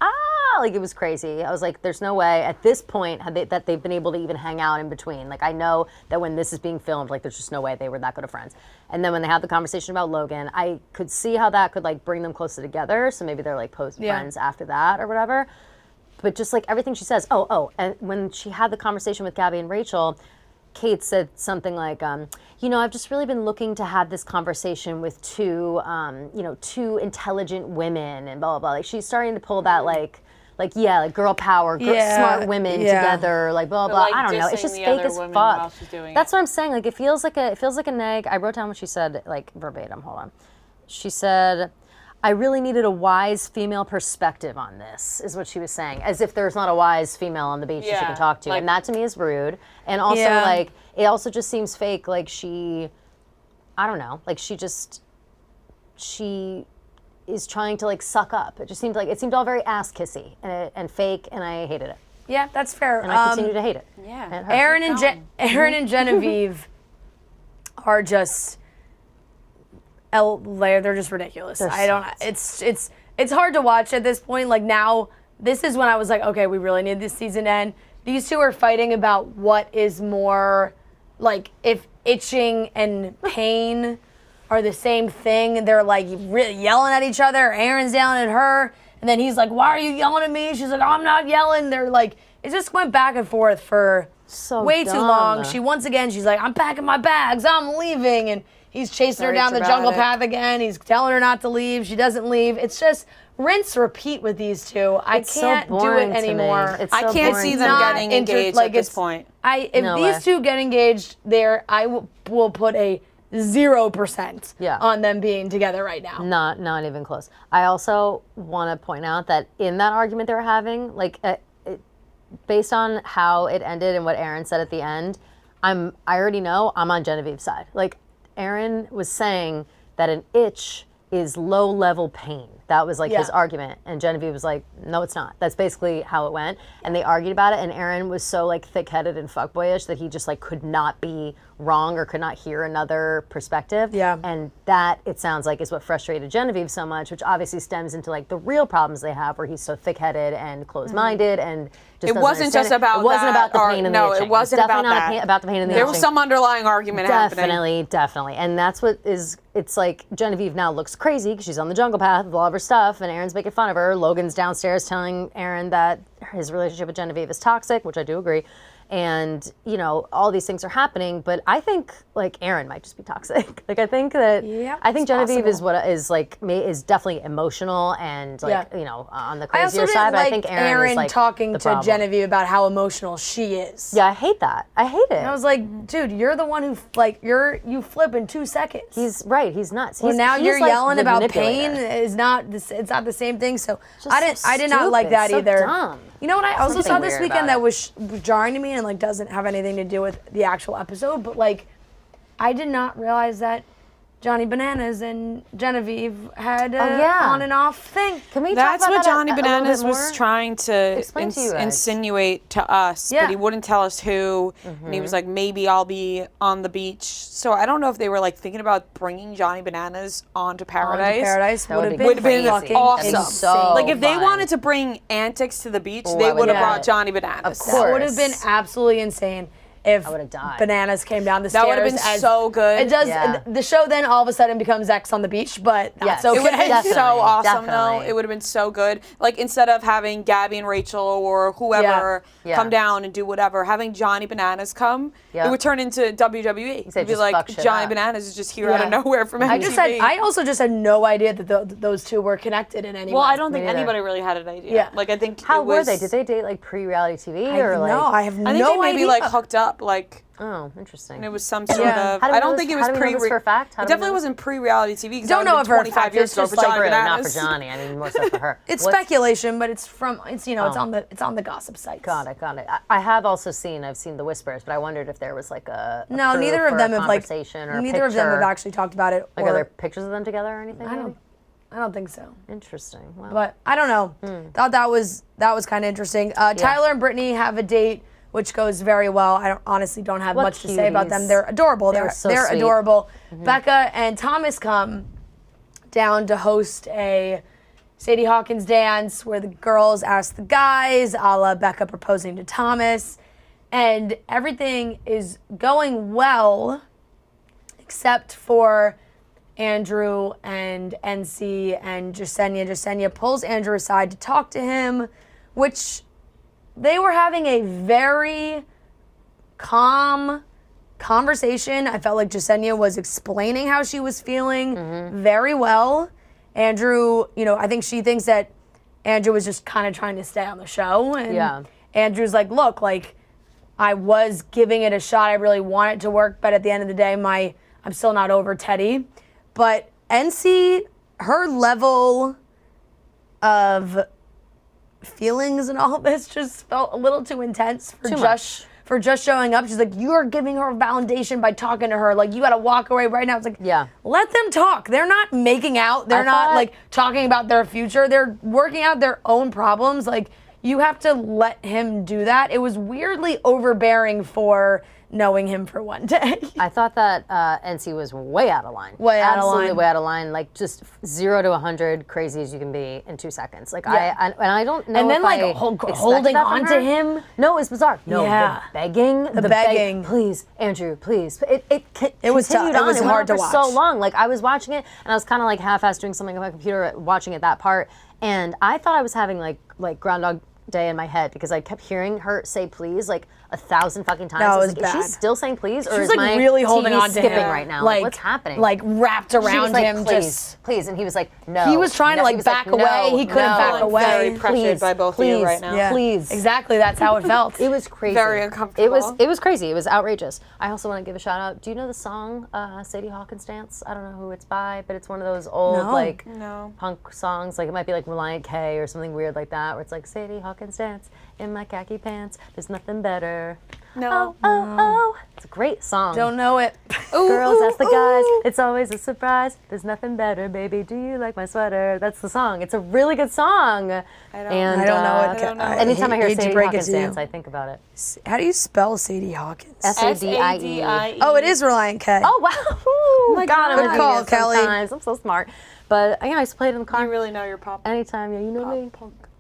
like, it was crazy. I was like, there's no way at this point that they've been able to even hang out in between. Like, I know that when this is being filmed, like, there's just no way they were that good of friends. And then when they had the conversation about Logan, I could see how that could, like, bring them closer together. So maybe they're, like, friends after that or whatever. But just, like, everything she says. And when she had the conversation with Gabby and Rachel, Kate said something like, I've just really been looking to have this conversation with two intelligent women and blah, blah, blah. Like, she's starting to pull that, like girl power, smart women together, like blah, blah, blah. I don't know. It's just fake as fuck. That's what I'm saying. Like, it feels like a nag. I wrote down what she said, like, verbatim. Hold on. She said, I really needed a wise female perspective on this, is what she was saying. As if there's not a wise female on the beach that she can talk to. And that to me is rude. And also, like, it also just seems fake. Like, I don't know. Like, she is trying to, like, suck up. It seemed all very ass-kissy and fake, and I hated it. Yeah, that's fair. And I continue to hate it. Yeah. Aaron and Genevieve are just... they're just ridiculous. It's hard to watch at this point. Like now, this is when I was like, okay, we really need this season to end. These two are fighting about what is more, like if itching and pain are the same thing. They're like really yelling at each other. Aaron's yelling at her, and then he's like, "Why are you yelling at me?" She's like, "I'm not yelling." They're like, it just went back and forth for way too long. She's like, "I'm packing my bags. I'm leaving," and he's chasing her down the jungle path again. He's telling her not to leave. She doesn't leave. It's just rinse, repeat with these two. I can't do it anymore. I can't see them getting engaged at this point. If these two get engaged, I will put a 0% on them being together right now. Not even close. I also want to point out that in that argument they were having, like, based on how it ended and what Aaron said at the end, I already know I'm on Genevieve's side. Like, Aaron was saying that an itch is low-level pain. That was like his argument. And Genevieve was like, no, it's not. That's basically how it went. And they argued about it. And Aaron was so like thick-headed and fuckboyish that he just like could not be wrong or could not hear another perspective. Yeah. And that, it sounds like, is what frustrated Genevieve so much, which obviously stems into like the real problems they have where he's so thick-headed and closed-minded and just it wasn't just about it wasn't about the pain and the itching. No, it wasn't about that. Definitely not about the pain and the itching. There was some underlying argument happening. Definitely. And that's what is, it's like Genevieve now looks crazy because she's on the jungle path with all of her stuff and Aaron's making fun of her. Logan's downstairs telling Aaron that his relationship with Genevieve is toxic, which I do agree. And, you know, all these things are happening, but I think, like, Aaron might just be toxic. Like, I think that, I think Genevieve is definitely emotional and, like, you know, on the crazier side, but I think Aaron is, like, talking the to problem. Genevieve about how emotional she is. Yeah, I hate that. I hate it. And I was like, dude, you're the one who, like, you flip in 2 seconds. He's right. He's nuts. Well, now he's you're like theying the about pain. manipulator. It's not the same thing. So Just I did not like that so either. Dumb. You know what I also Something saw this weird weekend about that was jarring to me and like doesn't have anything to do with the actual episode, but like I did not realize that Johnny Bananas and Genevieve had on and off thing. Can we That's talk about what that Johnny a little Bananas bit was more? trying to Explain to you guys. insinuate to us, Yeah. but he wouldn't tell us who. And he was like, maybe I'll be on the beach. So I don't know if they were like thinking about bringing Johnny Bananas onto Paradise. Paradise That would would have be been Would have been fucking awesome. insane. So Like if they fun. wanted to bring antics to the beach, Oh, they I would would have love brought it. Johnny Bananas. Of That course. would have been absolutely insane if I would've died. Bananas came down the That stairs. would have been as- so good. It does. Yeah. The show then all of a sudden becomes X on the beach, but that's Yes. okay. It would have been Definitely, so awesome, though. definitely. It would have been so good. Like, instead of having Gabby and Rachel or whoever Yeah. come down and do whatever, having Johnny Bananas come, Yeah. it would turn into WWE. It'd be just like, fuck shit Johnny up. Bananas is just here out of nowhere from MTV. I also just had no idea that those two were connected in any way. Well, I don't think neither. anybody really had an idea. Yeah. Like, I think How it was, were they? Did they date like pre-reality TV or like? No, I have no I think they maybe idea. like hooked up, like, Oh, interesting. and it was some sort Yeah. of. How do we I know don't this- think it was how do we know this for a fact? How It do we definitely know this? wasn't pre-reality TV. 'Cause Don't that know would've if for a 25 fact, years it's ago just for like Johnny Really, not for Bananas. Johnny. I mean, more so for her. It's What's- speculation, but it's on the gossip sites. Got it. I have also seen the whispers, but I wondered if there was like a No, proof neither of or them a have like conversation or a neither of them have picture. actually talked about it. Like, or, are there pictures of them together or anything? I don't think so. Interesting. Well, But I don't know. Thought that was kind of interesting. Tyler and Brittany have a date, which goes very well. I honestly don't have What much to say about them. cuties. They're adorable. They're so they're sweet. adorable. Becca and Thomas come down to host a Sadie Hawkins dance where the girls ask the guys, a la Becca proposing to Thomas, and everything is going well, except for Andrew and NC and Jasenia. Jasenia pulls Andrew aside to talk to him, which they were having a very calm conversation. I felt like Jasenia was explaining how she was feeling very well. Andrew, I think she thinks that Andrew was just kind of trying to stay on the show. And Andrew's like, look, like, I was giving it a shot. I really want it to work. But at the end of the day, I'm still not over Teddy. But NC, her level of feelings and all of this just felt a little too intense for for just showing up. She's like, you are giving her a validation by talking to her. Like, you got to walk away right now. It's like, let them talk. They're not making out. They're not like talking about their future. They're working out their own problems. Like, you have to let him do that. It was weirdly overbearing for knowing him for one day. I thought that NC was way out of line. Absolutely way out of line. Like, just 0 to 100, crazy as you can be in 2 seconds. Like, I don't know. And then, if like, I holding on to him. No, it was bizarre. No, the begging. Please, Andrew, please. It was tough. It was hard to watch. So long. Like, I was watching it, and I was kind of like half-assed doing something on my computer, watching it that part, and I thought I was having like Groundhog Day in my head because I kept hearing her say please like 1,000 fucking times. No, it was like, bad. Is she still saying please, or She's is like my really holding TV on to skipping him right now? Like, what's happening? Like wrapped She was around like, him, please, please, and he was like, no. He was trying to No. like He was back like, away. no, He couldn't no. back away. Very pressured by both of you right now. Yeah. Please. Exactly. That's how it felt. It was crazy. Very uncomfortable. It was crazy. It was outrageous. I also want to give a shout out. Do you know the song Sadie Hawkins Dance? I don't know who it's by, but it's one of those old punk songs. Like it might be like Reliant K or something weird like that, where it's like Sadie Hawkins Dance in my khaki pants. There's nothing better. No. Oh. It's a great song. Don't know it. Girls ask the guys, it's always a surprise. There's nothing better, baby. Do you like my sweater? That's the song. It's a really good song. I don't know it. Anytime I hear hate to Sadie break it Hawkins to you. Dance, I think about it. How do you spell Sadie Hawkins? SADIE. Oh, it is Reliant K. Oh, wow. Oh, my God. Good call, Kelly. I'm so smart. But, yeah, I used to play it in the car. You really know your pop. Anytime. Yeah, you know me.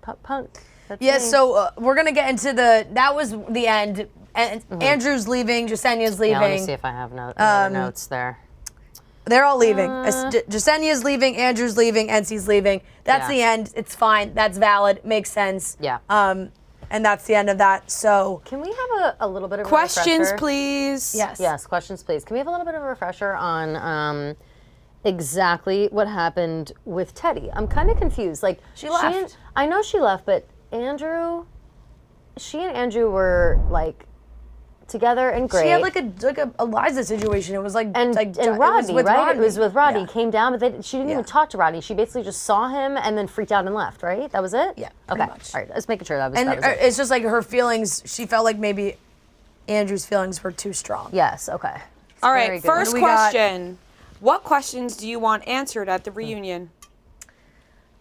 Pop punk. That's Yeah, me. so we're going to get into that was the end. And Andrew's leaving, Jasenia's leaving. Yeah, let me see if I have notes there. They're all leaving. Jasenia's leaving, Andrew's leaving, NC's leaving. That's the end. It's fine. That's valid. Makes sense. Yeah. And that's the end of that. So Can we have a little bit of a Questions, refresher? please. yes. Yes, questions, please. Can we have a little bit of a refresher on exactly what happened with Teddy? I'm kind of confused. Like She left. I know she left, but she and Andrew were like together and great. She had like a Eliza situation. It was like and Rodney, Rodney, right? It was with Rodney. Yeah. Came down, but she didn't even talk to Rodney. She basically just saw him and then freaked out and left, right? That was it? Yeah, Okay. pretty much. All right. Let's making sure that was And that was it. it's just like her feelings. She felt like maybe Andrew's feelings were too strong. Yes. Okay. All Very right, good. first What do we got? question. What questions do you want answered at the reunion?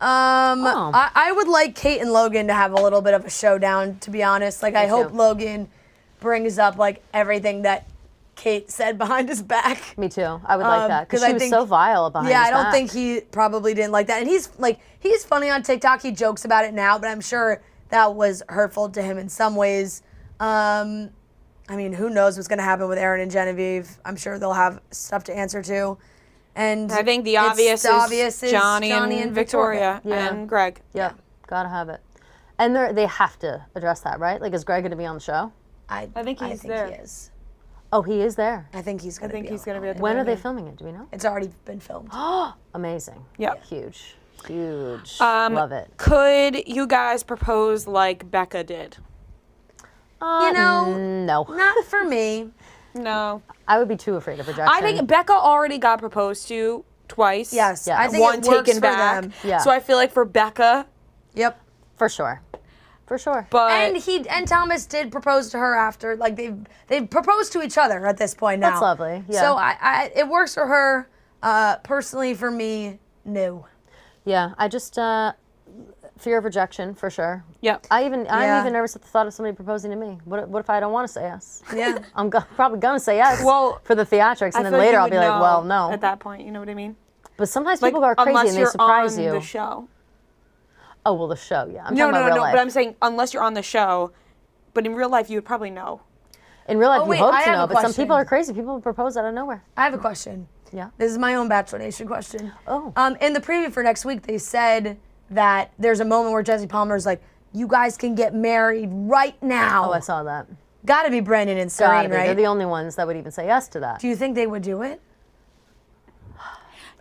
I would like Kate and Logan to have a little bit of a showdown, to be honest. Like, I hope too. Logan brings up, like, everything that Kate said behind his back. Me too. I would like that because I she was think- so vile behind Yeah, his I don't back. think he probably didn't like that. And he's funny on TikTok. He jokes about it now, but I'm sure that was hurtful to him in some ways. I mean, who knows what's going to happen with Aaron and Genevieve. I'm sure they'll have stuff to answer to. And I think the it's obvious is Johnny and Victoria. Victoria Yeah. and Greg. Yeah, gotta have it. And they have to address that, right? Like, is Greg going to be on the show? I think he's there. He is. Oh, he is there. I think he's going to be. he's going to be at the When are they reunion. filming it? Do we know? It's already been filmed. Amazing. Yep. Huge. Love it. Could you guys propose like Becca did? You know, No. not for me. No. I would be too afraid of rejection. I think Becca already got proposed to twice. Yes, Yeah. I think One it works taken for back. them. Yeah. So I feel like for Becca, Yep. for sure. For sure. but And Thomas did propose to her after, like they've proposed to each other at this point now. That's lovely, yeah. So I it works for her. Personally, for me, no. Yeah, I just fear of rejection for sure. Yep. I'm Yeah. even nervous at the thought of somebody proposing to me. What if I don't want to say yes? Yeah. I'm probably gonna say yes. Well, for the theatrics, I and then feel like later you I'll would be like, know well, no. At that point, you know what I mean? But sometimes Like, people are crazy unless and they you're surprise on you. the show. Oh well, the show, yeah. I'm No, talking about real no. life. But I'm saying unless you're on the show, but in real life you would probably know. In real life, Oh, you wait, hope I to have know, a but some question. people are crazy. People propose out of nowhere. I have a question. Yeah. This is my own Bachelor Nation question. Oh. In the preview for next week, they said that there's a moment where Jesse Palmer's like, "You guys can get married right now." Oh, I saw that. Got to be Brennan and Gotta Serene, be. right? They're the only ones that would even say yes to that. Do you think they would do it?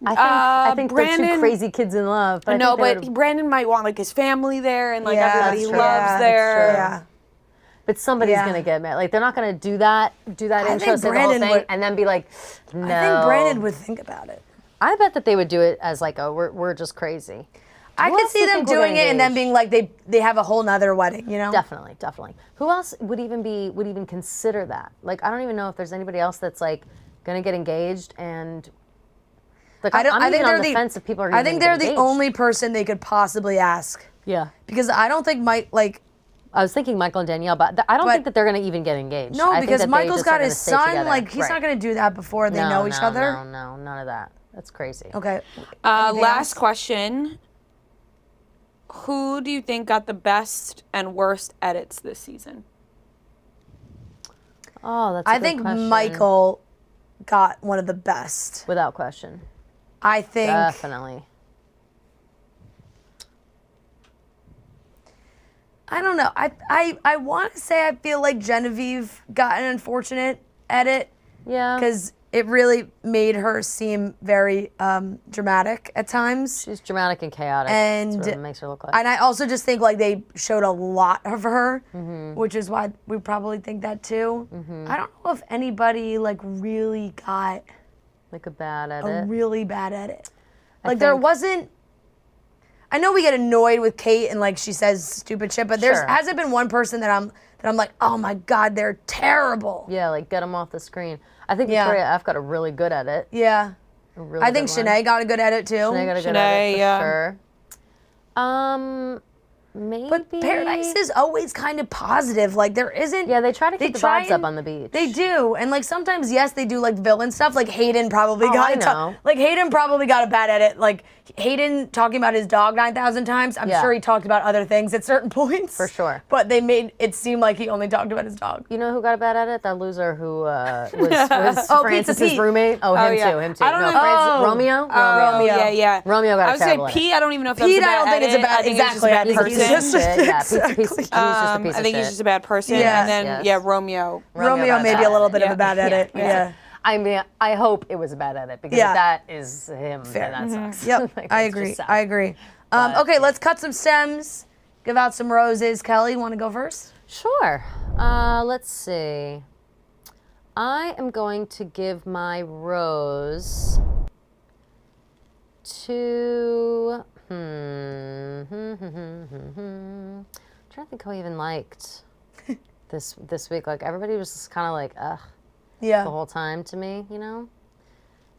I think they're Brandon- two crazy kids in love. But I No, think they but would- Brandon might want like his family there and like Yeah, everybody that's he true. loves Yeah, that's there. true. Yeah. But somebody's Yeah. gonna get married. Like they're not gonna do that intro, think say the whole Brandon thing, would- and then be like, no. I think Brandon would think about it. I bet that they would do it as like we're just crazy. I Who could else do see you them think will get doing it and then engaged? being like they have a whole nother wedding, you know? Definitely. Who else would even consider that? Like, I don't even know if there's anybody else that's like gonna get engaged and. Like, I'm I think even they're on the fence if people are. I even think gonna they're get the engaged. only person they could possibly ask. Yeah. Because I don't think I was thinking Michael and Danielle, but I don't think that they're gonna even get engaged. no, I think because that they Michael's just are got gonna his stay son. together. Like he's Right. not gonna do that before they know each other. No, none of that. That's crazy. Okay. Last question. Who do you think got the best and worst edits this season? Oh, that's. A I good think question. Michael got one of the best. Without question. I think Definitely. I don't know. I want to say I feel like Genevieve got an unfortunate edit Yeah. because it really made her seem very dramatic at times. She's dramatic and chaotic. And That's what it makes her look like. And I also just think like they showed a lot of her, Mm-hmm. which is why we probably think that too. I don't know if anybody like really got like a bad a edit. really bad edit. Like there think- wasn't. I know we get annoyed with Kate and like she says stupid shit, but there Sure. hasn't been one person that I'm like, oh my god, they're terrible. Yeah, like get them off the screen. I think Yeah. Victoria F got a really good edit. Yeah. A really I think good one. Shanae got a good edit too. Shanae got a good Shanae, edit for yeah. sure. Maybe. But Paradise is always kind of positive. Like there isn't. Yeah, they try to keep the try vibes up and- on the beach. They do, and like sometimes yes, they do like villain stuff. Like Hayden probably Oh, got I a know. like Hayden probably got a bad edit. Like Hayden talking about his dog 9,000 times. I'm Yeah. sure he talked about other things at certain points. For sure. But they made it seem like he only talked about his dog. You know who got a bad edit? That loser who was Oh, Francis' Pizza Pete. roommate. Oh, him yeah. too. Him too. I don't no, know- Francis, Oh. Romeo. Oh, Romeo. yeah. Romeo got I a would say terrible edit. Pete. I don't even know if that's Pete, a bad I don't think it's a edit. bad- I think he's just exactly, a I bad think person. he's just- Yeah, he's just a piece I of think he's shit. just a bad person. Yeah. And then, Yes. yeah, Romeo. Romeo got a maybe bad a little bit of Yeah. a bad edit. Yeah. I mean, I hope it was a bad edit because Yeah. if that is him, then that sucks. Yep. Like, I it's just agree. sad. I agree. Okay, let's cut some stems. Give out some roses. Kelly, want to go first? Sure. Let's see. I am going to give my rose to. I'm trying to think who I even liked this week. Like everybody was just kind of like, ugh, Yeah. the whole time to me. You know. I'm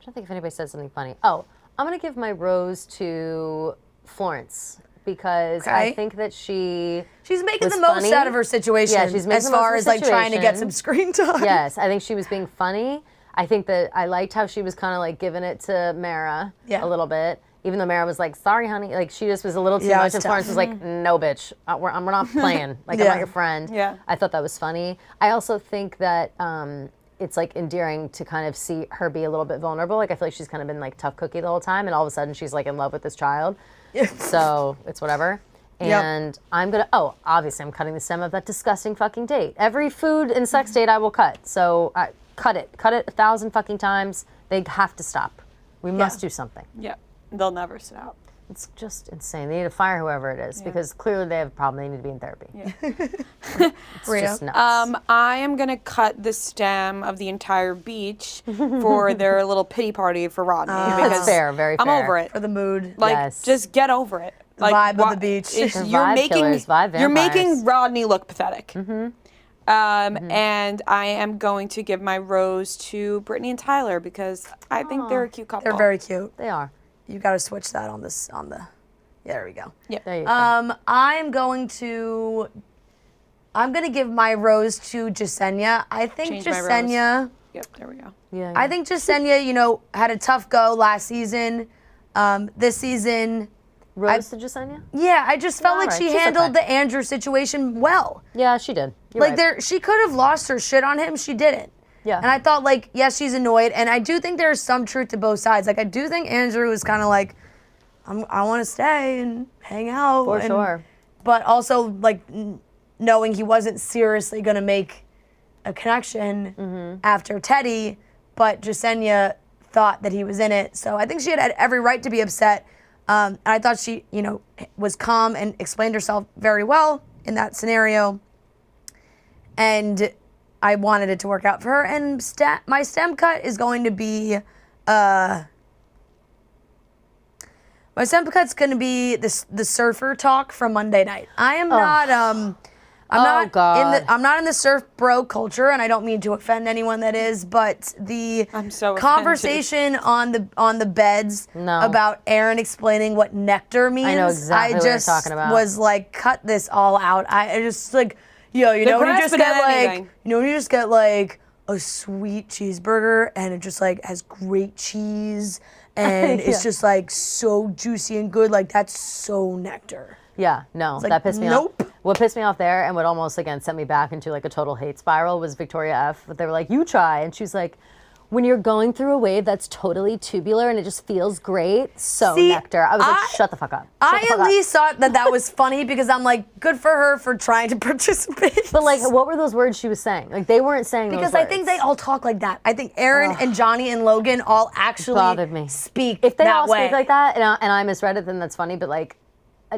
trying to think if anybody said something funny. Oh, I'm gonna give my rose to Florence because I Okay. think that she's making was the most funny. out of her situation. Yeah, she's making as the most far of as her like trying to get situation. some screen time. Yes, I think she was being funny. I think that I liked how she was kind of like giving it to Mara Yeah. a little bit. Even though Mara was like, sorry, honey. Like, she just was a little too Yeah, much. it's And tough. Florence was like, no, bitch. We're not playing. Like, I'm Yeah. not your friend. Yeah. I thought that was funny. I also think that it's like endearing to kind of see her be a little bit vulnerable. Like, I feel like she's kind of been like tough cookie the whole time. And all of a sudden, she's like in love with this child. So it's whatever. Yep. And I'm going to, obviously, I'm cutting the stem of that disgusting fucking date. Every food and sex date I will cut. So cut it 1,000 fucking times. They have to stop. We must do something. Yeah. They'll never stop. It's just insane. They need to fire whoever it is because clearly they have a problem. They need to be in therapy. Yeah. It's just nuts. I am going to cut the stem of the entire beach for their little pity party for Rodney. That's fair, very I'm fair. over it. For the mood. Like, Yes. just get over it. Like, vibe of the beach. it's- They're You're vibe making killers, vibe you're vampires. making Rodney look pathetic. And I am going to give my rose to Brittany and Tyler because I think they're a cute couple. They're very cute. They are. You got to switch that on this on the. Yeah, there we go. There you go. I'm going to give my rose to Jasenia. I think Change my rose. Jasenia. Yep, there we go. Yeah. I think Jasenia, had a tough go last season. This season, Rose to Jasenia? yeah, I just felt like alright. she She's handled okay. the Andrew situation well. Yeah, she did. You're Like right. there, she could have lost her shit on him. She didn't. Yeah. And I thought like, yes, she's annoyed, and I do think there's some truth to both sides. Like I do think Andrew was kind of like, I want to stay and hang out. For and- sure. But also like knowing he wasn't seriously gonna make a connection Mm-hmm. after Teddy, but Jasenia thought that he was in it. So I think she had every right to be upset. And I thought she, was calm and explained herself very well in that scenario. And I wanted it to work out for her. And my stem cut is going to be My sample cut's gonna be the surfer talk from Monday night. I am not I'm not in the surf bro culture, and I don't mean to offend anyone that is, but the conversation on the beds about Aaron explaining what nectar means. I know exactly what you're talking about. Was like, cut this all out. I just like, yo, you know when you just get like a sweet cheeseburger and it just like has great cheese and it's just like so juicy and good, like that's so nectar. Yeah, no, like, that pissed me off. nope. What pissed me off there and what almost, again, sent me back into like a total hate spiral was Victoria F. They were like, you try. And she's like, when you're going through a wave that's totally tubular and it just feels great, nectar. I was like, shut the fuck up. I at least thought that was funny because I'm like, good for her for trying to participate. But like, what were those words she was saying? Like, they weren't saying because those words. I think they all talk like that. I think Aaron and Johnny and Logan all actually bothered me. Speak if they that all way. speak like that and I misread it, then that's funny. But like,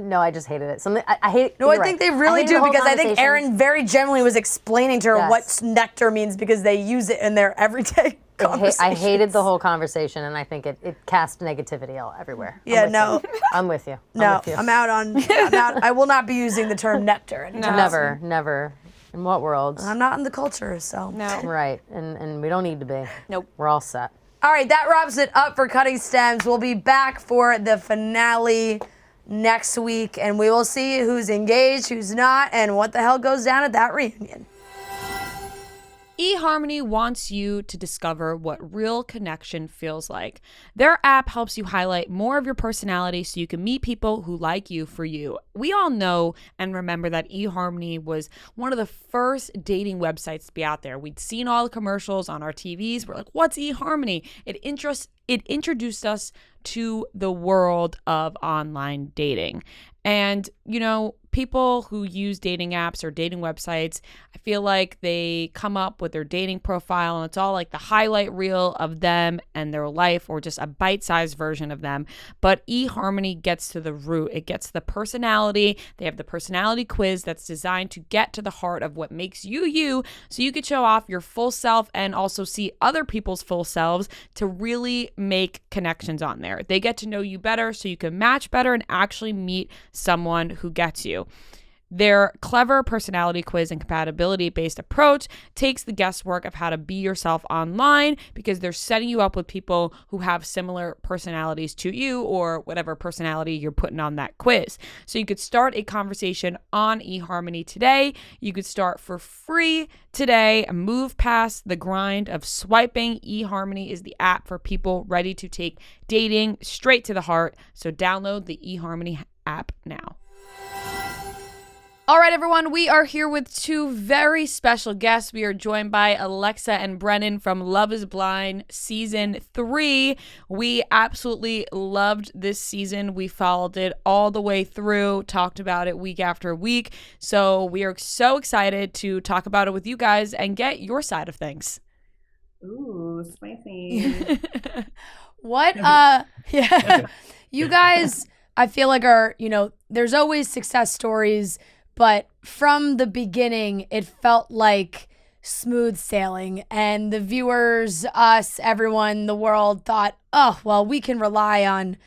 no, I just hated it. I hate. No, I think they really do because I think Aaron very genuinely was explaining to her what nectar means because they use it in their everyday conversations. I hated the whole conversation, and I think it cast negativity everywhere. Yeah, no. I'm with you. I'm out on. I will not be using the term nectar anytime soon. Never. In what world? I'm not in the culture, so. No. Right, and we don't need to be. Nope. We're all set. All right, that wraps it up for Cutting Stems. We'll be back for the finale next week, and we will see who's engaged, who's not, and what the hell goes down at that reunion. eHarmony wants you to discover what real connection feels like. Their app helps you highlight more of your personality so you can meet people who like you for you. We all know and remember that eHarmony was one of the first dating websites to be out there. We'd seen all the commercials on our TVs. We're like, what's eHarmony? It introduced us to the world of online dating. And, you know, people who use dating apps or dating websites, I feel like they come up with their dating profile and it's all like the highlight reel of them and their life or just a bite-sized version of them. But eHarmony gets to the root. It gets to the personality. They have the personality quiz that's designed to get to the heart of what makes you you, so you could show off your full self and also see other people's full selves to really make connections on there. They get to know you better so you can match better and actually meet someone who gets you. Their clever personality quiz and compatibility-based approach takes the guesswork of how to be yourself online because they're setting you up with people who have similar personalities to you or whatever personality you're putting on that quiz. So you could start a conversation on eHarmony today. You could start for free today and move past the grind of swiping. eHarmony is the app for people ready to take dating straight to the heart. So download the eHarmony app now. All right, everyone, we are here with two very special guests. We are joined by Alexa and Brennon from Love is Blind Season 3. We absolutely loved this season. We followed it all the way through, talked about it week after week. So we are so excited to talk about it with you guys and get your side of things. Ooh, spicy. What? Yeah. You guys, I feel like there's always success stories, but from the beginning, it felt like smooth sailing. And the viewers, us, everyone, the world thought, oh, well, we can rely on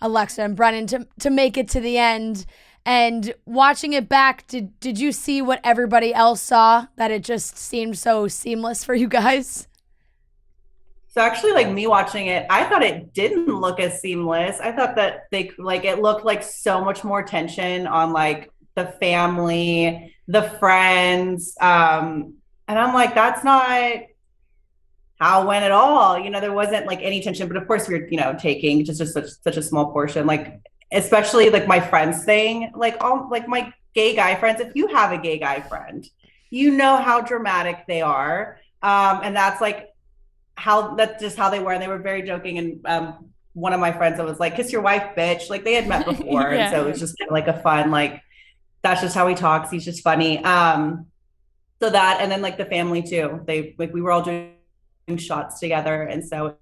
Alexa and Brennon to make it to the end. And watching it back, did you see what everybody else saw, that it just seemed so seamless for you guys? So actually, like me watching it, I thought it didn't look as seamless. I thought that it looked like so much more tension on like the family, the friends. And I'm like, that's not how it went at all. You know, there wasn't like any tension, but of course we were, taking just such a small portion, like, especially like my friends thing, like all like my gay guy friends. If you have a gay guy friend, you know how dramatic they are. And that's just how they were. And they were very joking. And one of my friends, I was like, kiss your wife, bitch. Like they had met before. Yeah. And so it was just kind of like a fun, like, that's just how he talks. He's just funny. So that, and then like the family too, we were all doing shots together. And so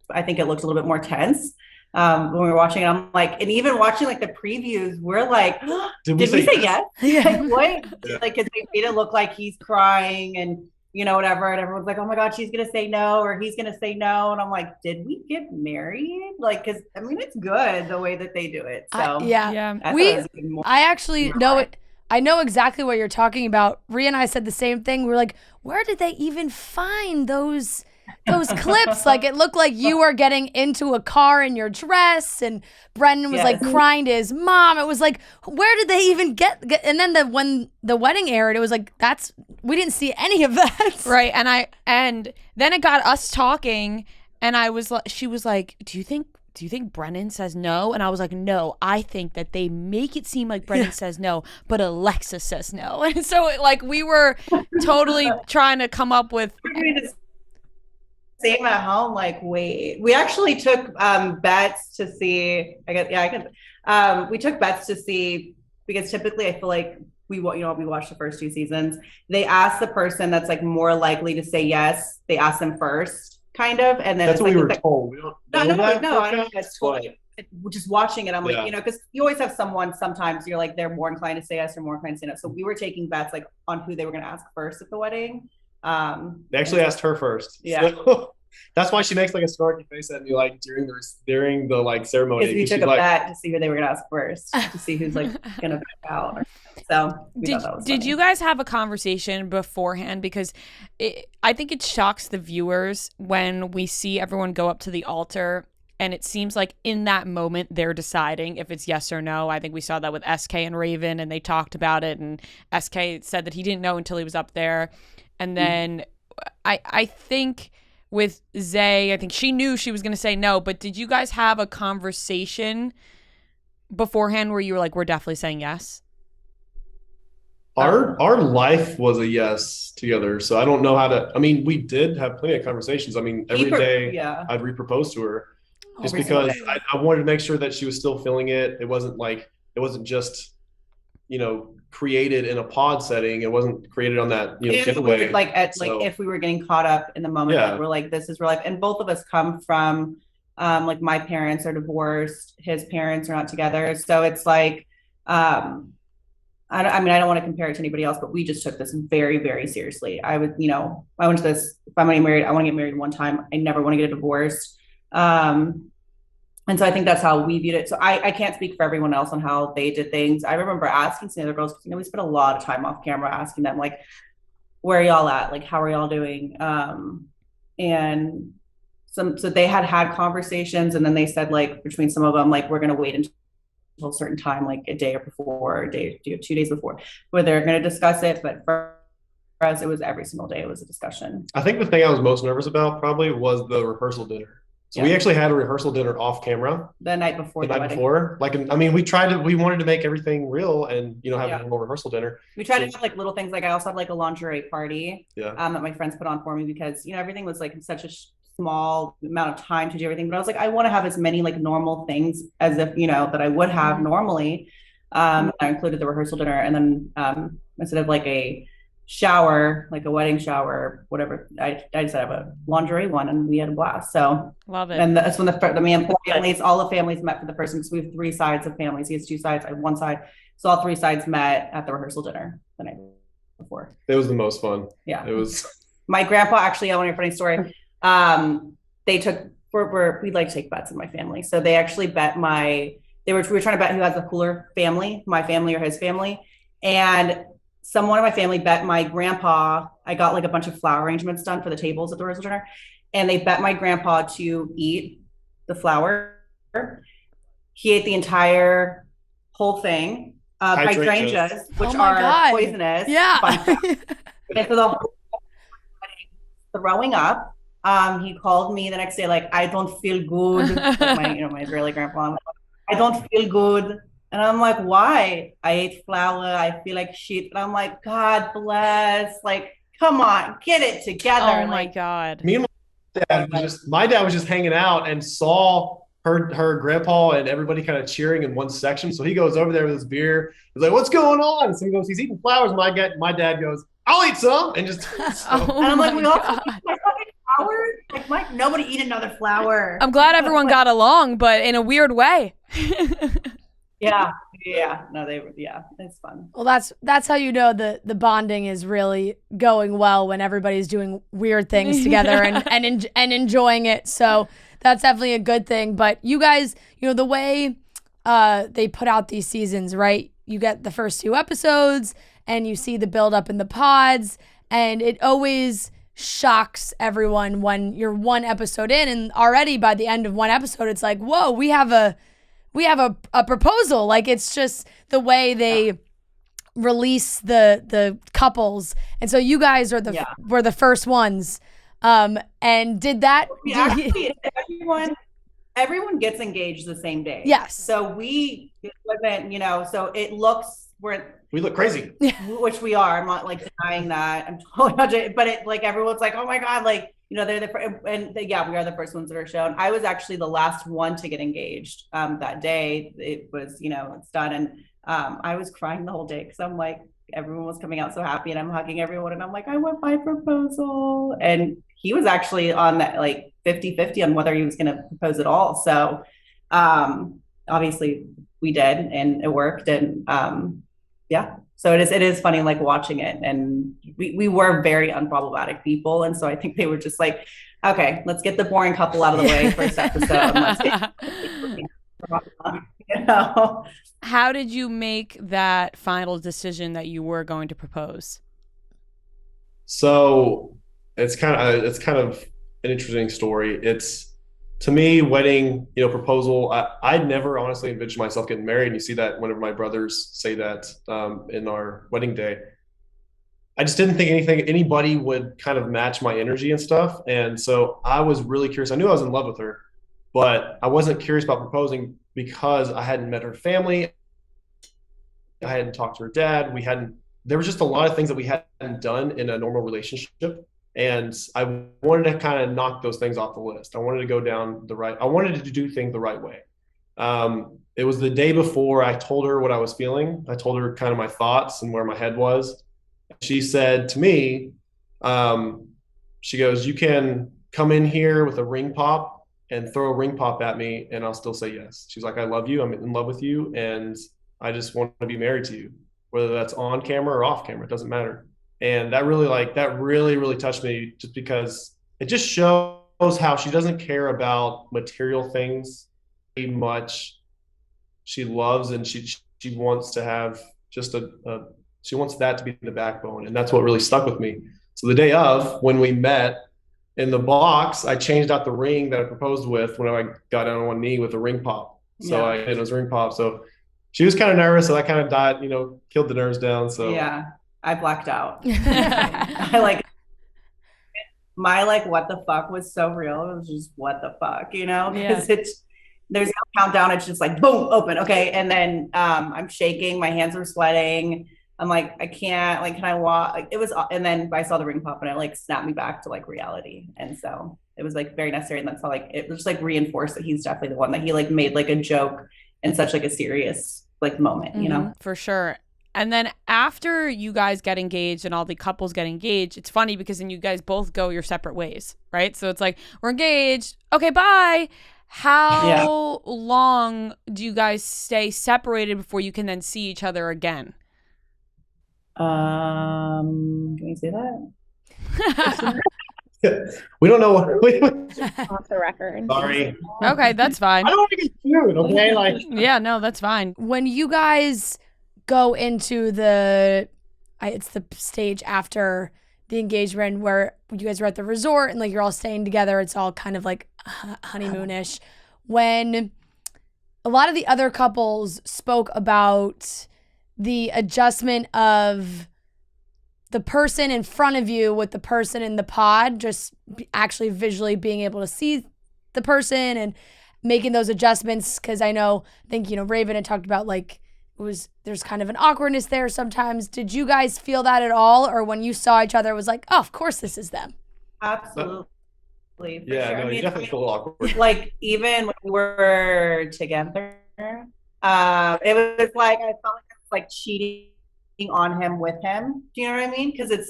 I think it looked a little bit more tense when we were watching it. I'm like, and even watching like the previews, we're like, did we say yes? Yeah. Like, what? Yeah. Like, cause they made it look like he's crying and whatever. And everyone's like, oh my God, she's going to say no, or he's going to say no. And I'm like, did we get married? Like, cause I mean, it's good the way that they do it. So Yeah. I actually know it. I know exactly what you're talking about. Rhea and I said the same thing. We're like, where did they even find those clips? Like, it looked like you were getting into a car in your dress, and Brennon was like crying to his mom. It was like, where did they even get? And then when the wedding aired, it was like, we didn't see any of that. Right. And then it got us talking, and she was like, do you think Brennon says no? And I was like, no, I think that they make it seem like Brennon says no, but Alexa says no. And so like we were totally trying to come up with same at home. Like, wait, we actually took bets to see. We took bets to see, because typically I feel like we watch the first 2 seasons. They ask the person that's like more likely to say yes. They ask them first. Kind of, and then that's what we were told. No, I don't know if that's told. Just watching it, I'm like, because you always have someone. Sometimes you're like, they're more inclined to say yes or more inclined to say no. So we were taking bets like on who they were going to ask first at the wedding. They actually asked her first. Yeah, so, that's why she makes like a snarky face at me like during the like ceremony. Because we took a bet to see who they were going to ask first, to see who's like going to back out. So did you guys have a conversation beforehand? Because I think it shocks the viewers when we see everyone go up to the altar, and it seems like in that moment they're deciding if it's yes or no. I think we saw that with SK and Raven, and they talked about it, and SK said that he didn't know until he was up there. And then I think with Zay, I think she knew she was going to say no, but did you guys have a conversation beforehand where you were like, we're definitely saying yes? Our life was a yes together, so I don't know how to. I mean, we did have plenty of conversations. I mean, every day I'd re-propose to her, just because I wanted to make sure that she was still feeling it. It wasn't just created in a pod setting. It wasn't created on that getaway. If we were getting caught up in the moment, like, we're like, this is real life, and both of us come from like my parents are divorced, his parents are not together, so it's like I don't want to compare it to anybody else, but we just took this very, very seriously. I went to this, if I'm getting married, I want to get married one time. I never want to get a divorce. And so I think that's how we viewed it. So I can't speak for everyone else on how they did things. I remember asking some other girls, we spent a lot of time off camera asking them, like, where are y'all at? Like, how are y'all doing? And so they had conversations, and then they said, like, between some of them, like, we're going to wait until a certain time, like a day before, 2 days before, where they're going to discuss it. But for us, it was every single day. It was a discussion. I think the thing I was most nervous about probably was the rehearsal dinner. So we actually had a rehearsal dinner off camera the night before. Like, I mean, we wanted to make everything real and, have a little rehearsal dinner. We tried to have like little things. Like I also had like a lingerie party that my friends put on for me, because, everything was like in such a small amount of time to do everything. But I was like, I want to have as many like normal things as if, that I would have normally. I included the rehearsal dinner, and then instead of like a shower, like a wedding shower, whatever, I just have a lingerie one, and we had a blast. So love it. And that's when the families, all the families met for the first, because we have 3 sides of families. He has 2 sides, I have 1 side. So all 3 sides met at the rehearsal dinner the night before. It was the most fun. Yeah. It was. My grandpa, actually, I want to hear a funny story. We like to take bets in my family. So they actually bet we were trying to bet who has a cooler family, my family or his family. And someone in my family bet my grandpa. I got like a bunch of flower arrangements done for the tables at the rehearsal dinner. And they bet my grandpa to eat the flower. He ate the entire whole thing. Hydrangeas, which are poisonous. Yeah. And so the whole throwing up. He called me the next day, like, I don't feel good. Like my Israeli grandpa. I don't feel good. And I'm like, why? I ate flour. I feel like shit. And I'm like, God bless. Like, come on, get it together. Oh my God. Me and my dad was just hanging out and saw her grandpa and everybody kind of cheering in one section. So he goes over there with his beer. He's like, what's going on? So he goes, he's eating flowers. My dad goes, I'll eat some. And just and I'm like, we all flowers? Like, Mike, nobody eat another flower. I'm glad everyone got along, but in a weird way. Yeah. Yeah, no, it's fun. Well, that's how you know the bonding is really going well, when everybody's doing weird things together and enjoying it. So that's definitely a good thing. But you guys, the way they put out these seasons, right? You get the first 2 episodes and you see the build up in the pods, and it always shocks everyone when you're 1 episode in, and already by the end of 1 episode it's like, whoa, we have a proposal. Like, it's just the way they release the couples. And so you guys are were the first ones. And did that everyone gets engaged the same day. Yes. So it wasn't, so it looks, we look crazy, which we are. I'm not like denying that. I'm totally not, but it like everyone's like, oh my God, like, they're we are the first ones that are shown. I was actually the last one to get engaged that day. It was, it's done. And I was crying the whole day because I'm like, everyone was coming out so happy, and I'm hugging everyone, and I'm like, I want my proposal. And he was actually on that like 50-50 on whether he was going to propose at all. So obviously we did, and it worked. And so it is funny, like, watching it. And we were very unproblematic people, and so I think they were just like, okay, let's get the boring couple out of the way first episode, and let's get How did you make that final decision that you were going to propose? So it's kind of an interesting story. It's, to me, wedding, proposal, I'd never honestly envisioned myself getting married. And you see that whenever my brothers say that in our wedding day. I just didn't think anybody would kind of match my energy and stuff. And so I was really curious. I knew I was in love with her, but I wasn't curious about proposing because I hadn't met her family. I hadn't talked to her dad. There was just a lot of things that we hadn't done in a normal relationship. And I wanted to kind of knock those things off the list. I wanted to go down I wanted to do things the right way. It was the day before I told her what I was feeling. I told her kind of my thoughts and where my head was. She said to me, she goes, you can come in here with a ring pop and throw a ring pop at me, and I'll still say yes. She's like, I love you. I'm in love with you. And I just want to be married to you, whether that's on camera or off camera, it doesn't matter. And that really touched me, just because it just shows how she doesn't care about material things very much. She loves, and she wants to have just she wants that to be the backbone. And that's what really stuck with me. So the day of, when we met in the box, I changed out the ring that I proposed with when I got down on one knee with a ring pop. So it was ring pop. So she was kind of nervous, so I kind of died, killed the nerves down. So yeah, I blacked out. I my what the fuck was so real. It was just what the fuck, because there's no countdown. It's just like boom, open, okay. And then I'm shaking, my hands are sweating. I'm like, I can't, can I walk? And then I saw the ring pop, and it snapped me back to reality. And so it was very necessary. And that's how it was just reinforced that he's definitely the one, that he made a joke in such a serious moment, For sure. And then after you guys get engaged and all the couples get engaged, it's funny because then you guys both go your separate ways, right? So it's like, we're engaged. Okay, bye. How long do you guys stay separated before you can then see each other again? Can we say that? We don't know what off the record. Sorry. Okay, that's fine. I don't want to get sued, okay? Yeah, no, that's fine. When you guys go into it's the stage after the engagement where you guys are at the resort and you're all staying together, it's all kind of honeymoonish. When a lot of the other couples spoke about the adjustment of the person in front of you with the person in the pod, just actually visually being able to see the person and making those adjustments. Because I think Raven had talked about there's kind of an awkwardness there sometimes. Did you guys feel that at all, or when you saw each other, it was like, oh, of course this is them? Absolutely. Yeah, sure. no, you definitely feel awkward. Even when we were together, it was I felt like cheating on him with him. Do you know what I mean? Because it's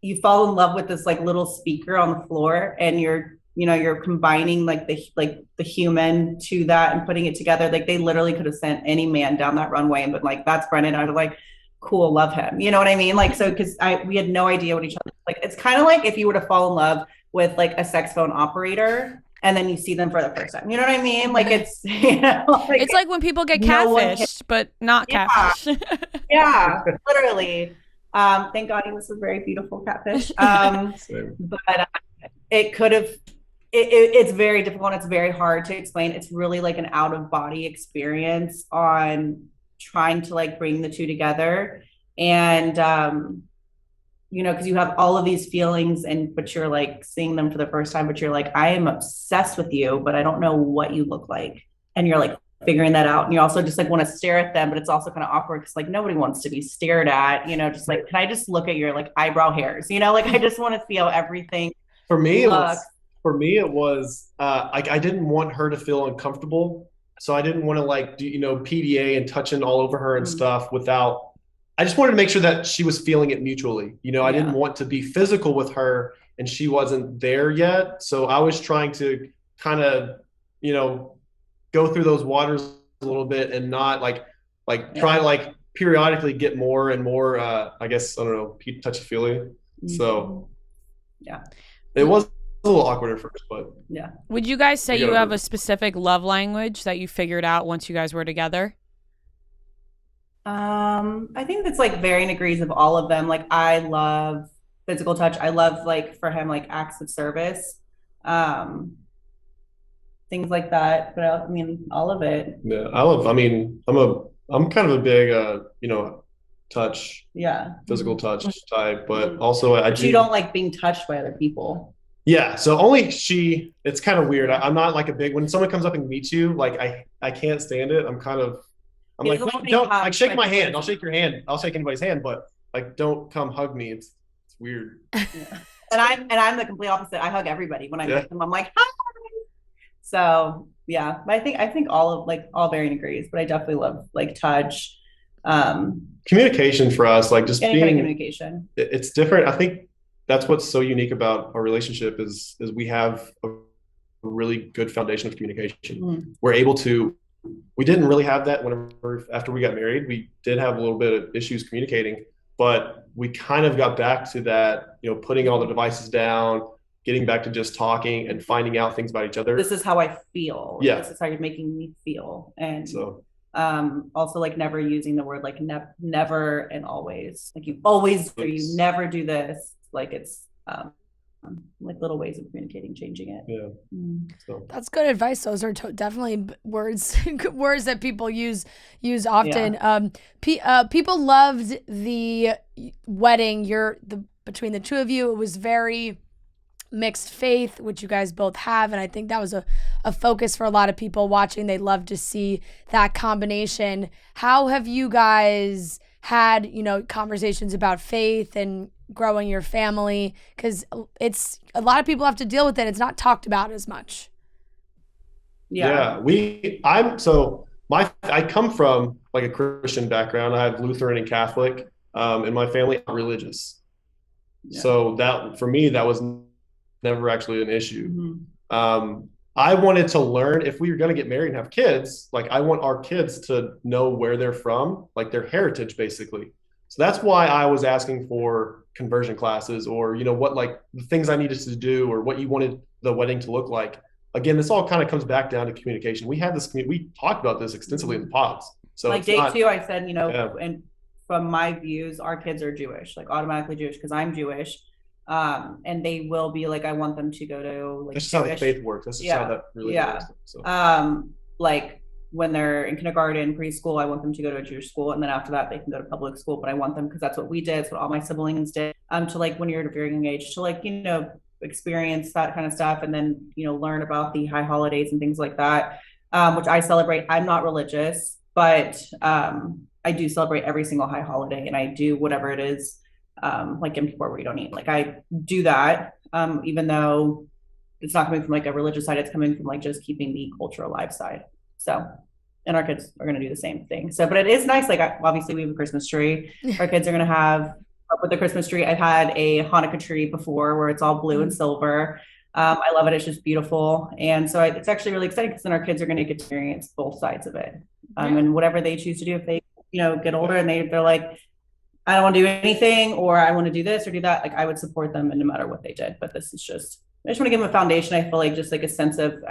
you fall in love with this little speaker on the floor, and you're you're combining like the human to that and putting it together. Like they literally could have sent any man down that runway and been like, that's Brennon. I was like, cool, love him. You know what I mean? Like, so because we had no idea what each other like. It's kind of like if you were to fall in love with like a sex phone operator and then you see them for the first time. You know what I mean? Like it's it's like when people get catfished, but not catfish. Yeah, literally. Thank God he was a very beautiful catfish. But it could have. It's very difficult. And it's very hard to explain. It's really like an out of body experience on trying to like bring the two together, and because you have all of these feelings, but you're like seeing them for the first time, but you're like, I am obsessed with you, but I don't know what you look like, and you're like figuring that out, and you also just like want to stare at them, but it's also kind of awkward because like nobody wants to be stared at, just like, can I just look at your like eyebrow hairs, like I just want to see how everything for me it was like I didn't want her to feel uncomfortable, so I didn't want to like do PDA and touching all over her and stuff without. I just wanted to make sure that she was feeling it mutually. I didn't want to be physical with her and she wasn't there yet, so I was trying to kind of go through those waters a little bit and not try to like periodically get more and more I guess, I don't know, touchy-feely. So yeah, it was a little awkward at first, but yeah. Would you guys say you have a specific love language that you figured out once you guys were together? I think it's like varying degrees of all of them. Like I love physical touch. I love like for him like acts of service, things like that. But I mean, all of it. Yeah, I'm kind of a big touch, physical touch type, but also you don't like being touched by other people. Yeah, so only it's kind of weird. I'm not like a big, when someone comes up and meets you, like I can't stand it. I'm like, don't like shake my hand. I'll shake your hand. I'll shake anybody's hand, but like don't come hug me. It's weird. Yeah. And I'm the complete opposite. I hug everybody when I meet them. I'm like, hi. So yeah, but I think all varying degrees, but I definitely love like touch. Communication for us, like just any being kind of communication. It's different. I think that's what's so unique about our relationship is we have a really good foundation of communication. We're able to. We didn't really have that after we got married. We did have a little bit of issues communicating, but we kind of got back to that, putting all the devices down, getting back to just talking and finding out things about each other. This is how I feel. Yeah. This is how you're making me feel. And so also like never using the word like never and always. Like you always do, you never do this. Like it's like little ways of communicating, changing it. Yeah. So. That's good advice. Those are definitely words that people use often. Yeah. People loved the wedding. Between the two of you, it was very mixed faith, which you guys both have, and I think that was a focus for a lot of people watching. They love to see that combination. How have you guys had conversations about faith and growing your family, because it's a lot of people have to deal with it. It's not talked about as much. I come from like a Christian background. I have Lutheran and Catholic, and my family are religious. Yeah. So that for me, that was never actually an issue. I wanted to learn, if we were going to get married and have kids, like I want our kids to know where they're from, like their heritage basically. So that's why I was asking for conversion classes, or what like the things I needed to do, or what you wanted the wedding to look like. Again, this all kind of comes back down to communication. We had this, we talked about this extensively in the pods. So like day two, I said, and from my views, our kids are Jewish, like automatically Jewish, because I'm Jewish. And they will be like, I want them to go to like. That's just how the faith works. That's just how that really works. So. Like when they're in kindergarten, preschool, I want them to go to a Jewish school, and then after that they can go to public school. But I want them, because that's what we did, it's what all my siblings did. To like when you're at a very young age, to like experience that kind of stuff, and then learn about the high holidays and things like that, which I celebrate. I'm not religious, but I do celebrate every single high holiday, and I do whatever it is. Like Yom Kippur, where you don't eat. Like I do that, even though it's not coming from like a religious side, it's coming from like just keeping the culture alive side. So, and our kids are going to do the same thing. So, but it is nice. Like obviously we have a Christmas tree. Our kids are going to have with the Christmas tree. I've had a Hanukkah tree before where it's all blue and silver. I love it. It's just beautiful. And so it's actually really exciting because then our kids are going to get to experience both sides of it. And whatever they choose to do, if they, get older and they're like, I don't want to do anything, or I want to do this or do that, like I would support them in no matter what they did. But this is just, I just want to give them a foundation. I feel like just like a sense of,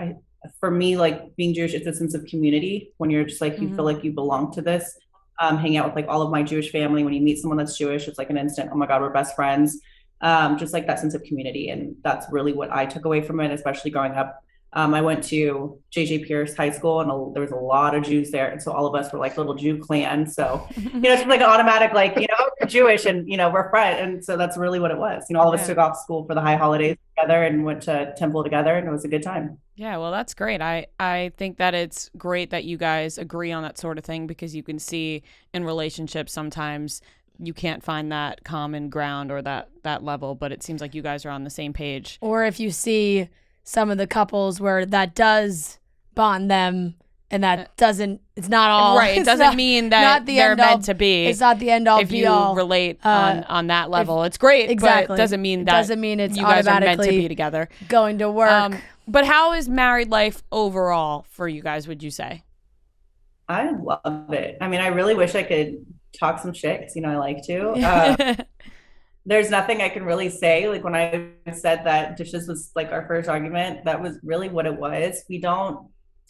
for me, like being Jewish, it's a sense of community when you're just like, you feel like you belong to this. Hang out with like all of my Jewish family. When you meet someone that's Jewish, it's like an instant, oh my God, we're best friends. Just like that sense of community. And that's really what I took away from it, especially growing up. I went to J.J. Pierce High School, and there was a lot of Jews there. And so all of us were like little Jew clan. So, it's like an automatic, like, we're Jewish and, we're friends. And so that's really what it was. All of us took off school for the high holidays together and went to temple together, and it was a good time. Yeah, well, that's great. I think that it's great that you guys agree on that sort of thing, because you can see in relationships sometimes you can't find that common ground or that level, but it seems like you guys are on the same page. Or if you see some of the couples where that does bond them and that doesn't, it's not all. Right. It doesn't mean that they're meant to be. It's not the end all be all. If you relate on that level, it's great. Exactly. But it doesn't mean it's you guys are meant to be together. Going to work. But how is married life overall for you guys, would you say? I love it. I mean, I really wish I could talk some shit because, I like to. There's nothing I can really say. Like when I said that dishes was like our first argument, that was really what it was. We got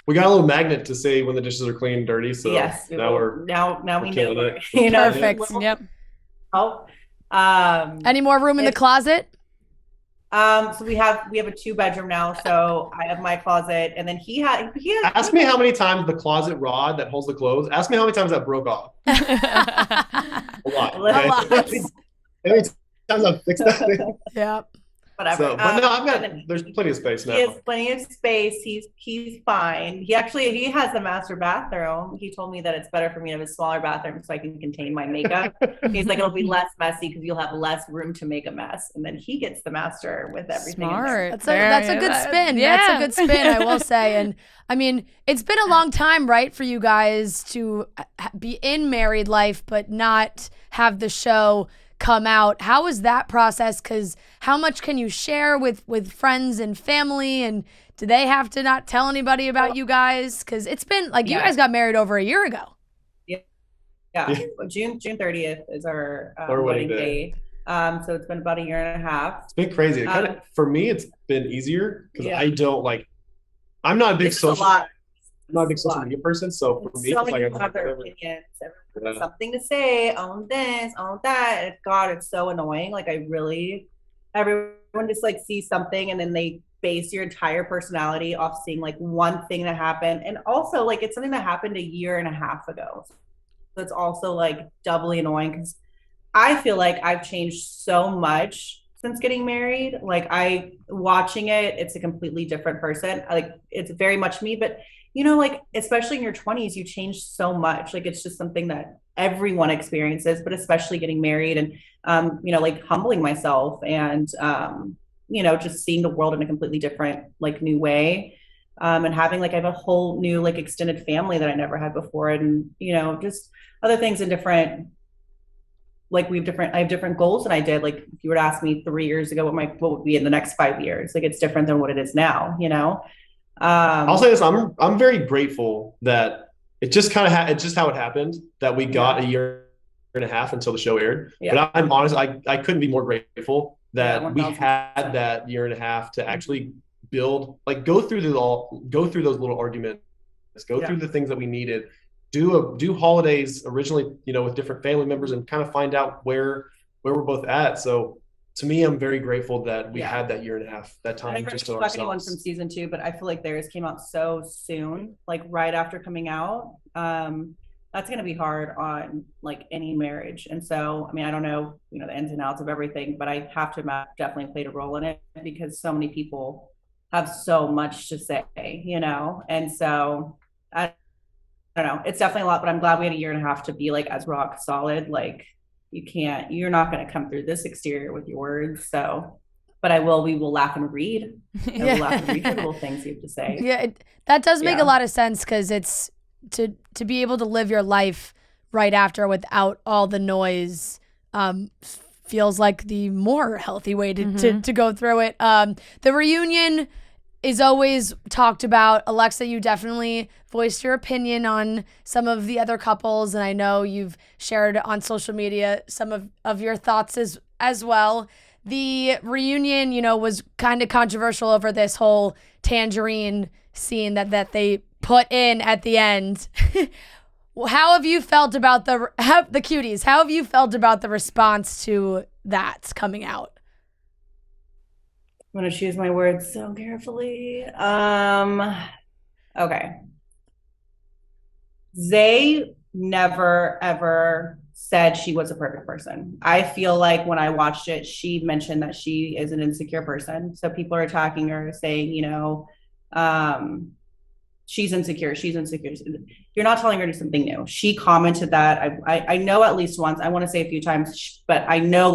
a little magnet to say when the dishes are clean and dirty. So yes, now we know. Perfect. Yep. Oh, any more room in the closet? So we have a 2-bedroom now. So I have my closet, and then he has. Ask me how many times the closet rod that holds the clothes. Ask me how many times that broke off. A lot. Okay? How many times I've fixed that? Yep. Whatever. So, but no, there's plenty of space now. He has plenty of space. He's fine. He has the master bathroom. He told me that it's better for me to have a smaller bathroom so I can contain my makeup. He's like, it'll be less messy because you'll have less room to make a mess. And then he gets the master with everything. Smart. That's a good spin. Yeah. That's a good spin, I will say. And I mean, it's been a long time, right, for you guys to be in married life, but not have the show come out. How was that process? Because how much can you share with friends and family, and do they have to not tell anybody about you guys? Because it's been like you guys got married over a year ago. Yeah. Well, June 30th is our wedding day. So it's been about a year and a half. It's been crazy. For me, it's been easier because I'm not a big social. I'm not a big social media person, so for me, it's like other opinions. Everyone has something to say, own this, own that. God, it's so annoying. Like everyone just like sees something and then they base your entire personality off seeing like one thing that happened, and also like it's something that happened a year and a half ago. So it's also like doubly annoying because I feel like I've changed so much since getting married. Like watching it, it's a completely different person. Like it's very much me, but like especially in your 20s, you change so much. Like it's just something that everyone experiences, but especially getting married and like humbling myself and just seeing the world in a completely different like new way. And having like I have a whole new like extended family that I never had before, and just other things in different. Like I have different goals than I did. Like if you were to ask me 3 years ago what would be in the next 5 years, like it's different than what it is now. I'll say this: I'm very grateful that it just kind of it's just how it happened that we got a year and a half until the show aired. Yeah. But I'm honest, I couldn't be more grateful that we had that year and a half to actually build, like go through those little arguments, go through the things that we needed, do holidays originally, with different family members and kind of find out where we're both at. So to me, I'm very grateful that we had that year and a half, that time just to ourselves. Anyone from season 2, but I feel like theirs came out so soon, like right after coming out. That's going to be hard on like any marriage. And so, I mean, I don't know, the ins and outs of everything, but I have to imagine definitely played a role in it because so many people have so much to say, and so I don't know, it's definitely a lot, but I'm glad we had a year and a half to be like as rock solid. Like you're not going to come through this exterior with your words. So, but we will laugh and read. We'll laugh and read the little things you have to say. Yeah, that does make a lot of sense because it's to be able to live your life right after without all the noise feels like the more healthy way to go through it. The reunion is always talked about. Alexa, you definitely voiced your opinion on some of the other couples, and I know you've shared on social media some of your thoughts as well. The reunion, was kind of controversial over this whole tangerine scene that they put in at the end. How have you felt about the cuties? How have you felt about the response to that coming out? I'm going to choose my words so carefully. Okay. Zay never, ever said she was a perfect person. I feel like when I watched it, she mentioned that she is an insecure person. So people are attacking her, saying, she's insecure. You're not telling her to do something new. She commented that. I know at least once. I want to say a few times, but I know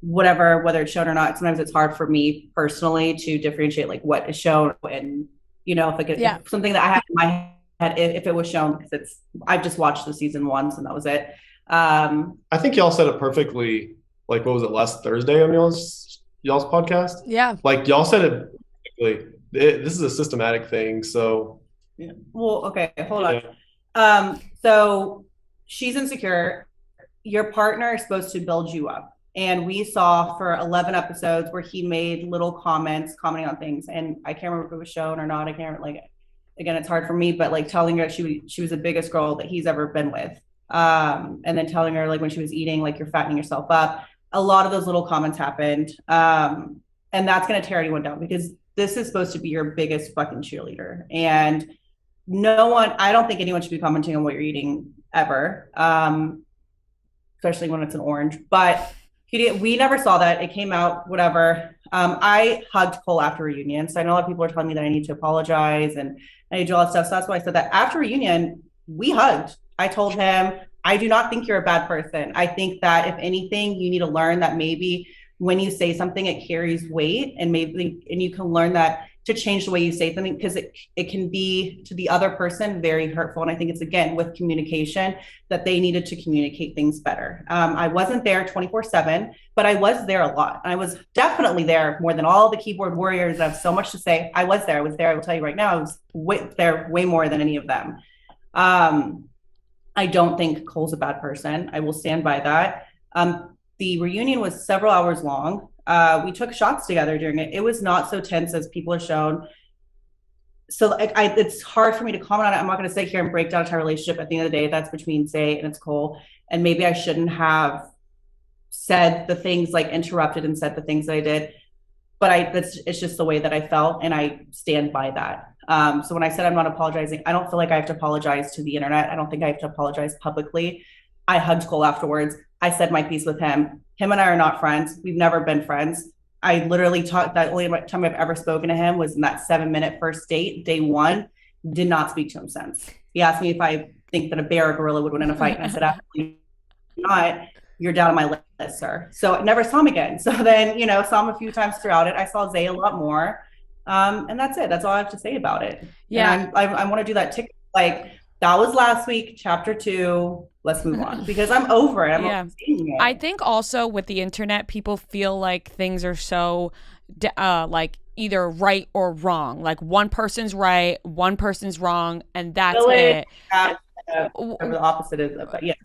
whether it's shown or not, sometimes it's hard for me personally to differentiate what is shown and if something that I have in my head if it was shown, because I've just watched the season once and that was it. I think y'all said it perfectly. What was it, last Thursday on y'all's podcast? Yeah. Y'all said it perfectly. This is a systematic thing. So yeah. Well, okay, hold on. So she's insecure. Your partner is supposed to build you up. And we saw for 11 episodes where he made little commenting on things. And I can't remember if it was shown or not. I can't again, it's hard for me, but telling her she was the biggest girl that he's ever been with. And then telling her when she was eating, you're fattening yourself up. A lot of those little comments happened. And that's going to tear anyone down because this is supposed to be your biggest fucking cheerleader. And I don't think anyone should be commenting on what you're eating ever. Especially when it's an orange, but we never saw that. It came out, whatever. I hugged Cole after reunion. So I know a lot of people are telling me that I need to apologize and I need to do all that stuff. So that's why I said that after reunion, we hugged. I told him, I do not think you're a bad person. I think that if anything, you need to learn that maybe when you say something, it carries weight and you can learn that to change the way you say something because it can be to the other person very hurtful. And I think it's, again, with communication that they needed to communicate things better. I wasn't there 24/7, but I was there a lot. I was definitely there more than all the keyboard warriors that have so much to say. I was there. I will tell you right now, I was there way more than any of them. I don't think Cole's a bad person. I will stand by that. The reunion was several hours long. We took shots together during it. It was not so tense as people are shown. So it's hard for me to comment on it. I'm not going to sit here and break down our relationship. At the end of the day, that's between Zay and it's Cole. And maybe I shouldn't have said the things interrupted and said the things that I did. But it's just the way that I felt, and I stand by that. So when I said I'm not apologizing, I don't feel like I have to apologize to the internet. I don't think I have to apologize publicly. I hugged Cole afterwards. I said my piece with him. Him and I are not friends. We've never been friends. I literally talked, that only time I've ever spoken to him was in that 7-minute first date, day one. Did not speak to him since. He asked me if I think that a bear or gorilla would win in a fight. And I said, absolutely not. You're down on my list, sir. So I never saw him again. So then, saw him a few times throughout it. I saw Zay a lot more. And that's it. That's all I have to say about it. Yeah. And I want to do that TikTok. That was last week, chapter 2. Let's move on because I'm over it. I'm over seeing it. I think also with the internet, people feel like things are so either right or wrong. One person's right, one person's wrong, and that's it. The opposite is, but yes.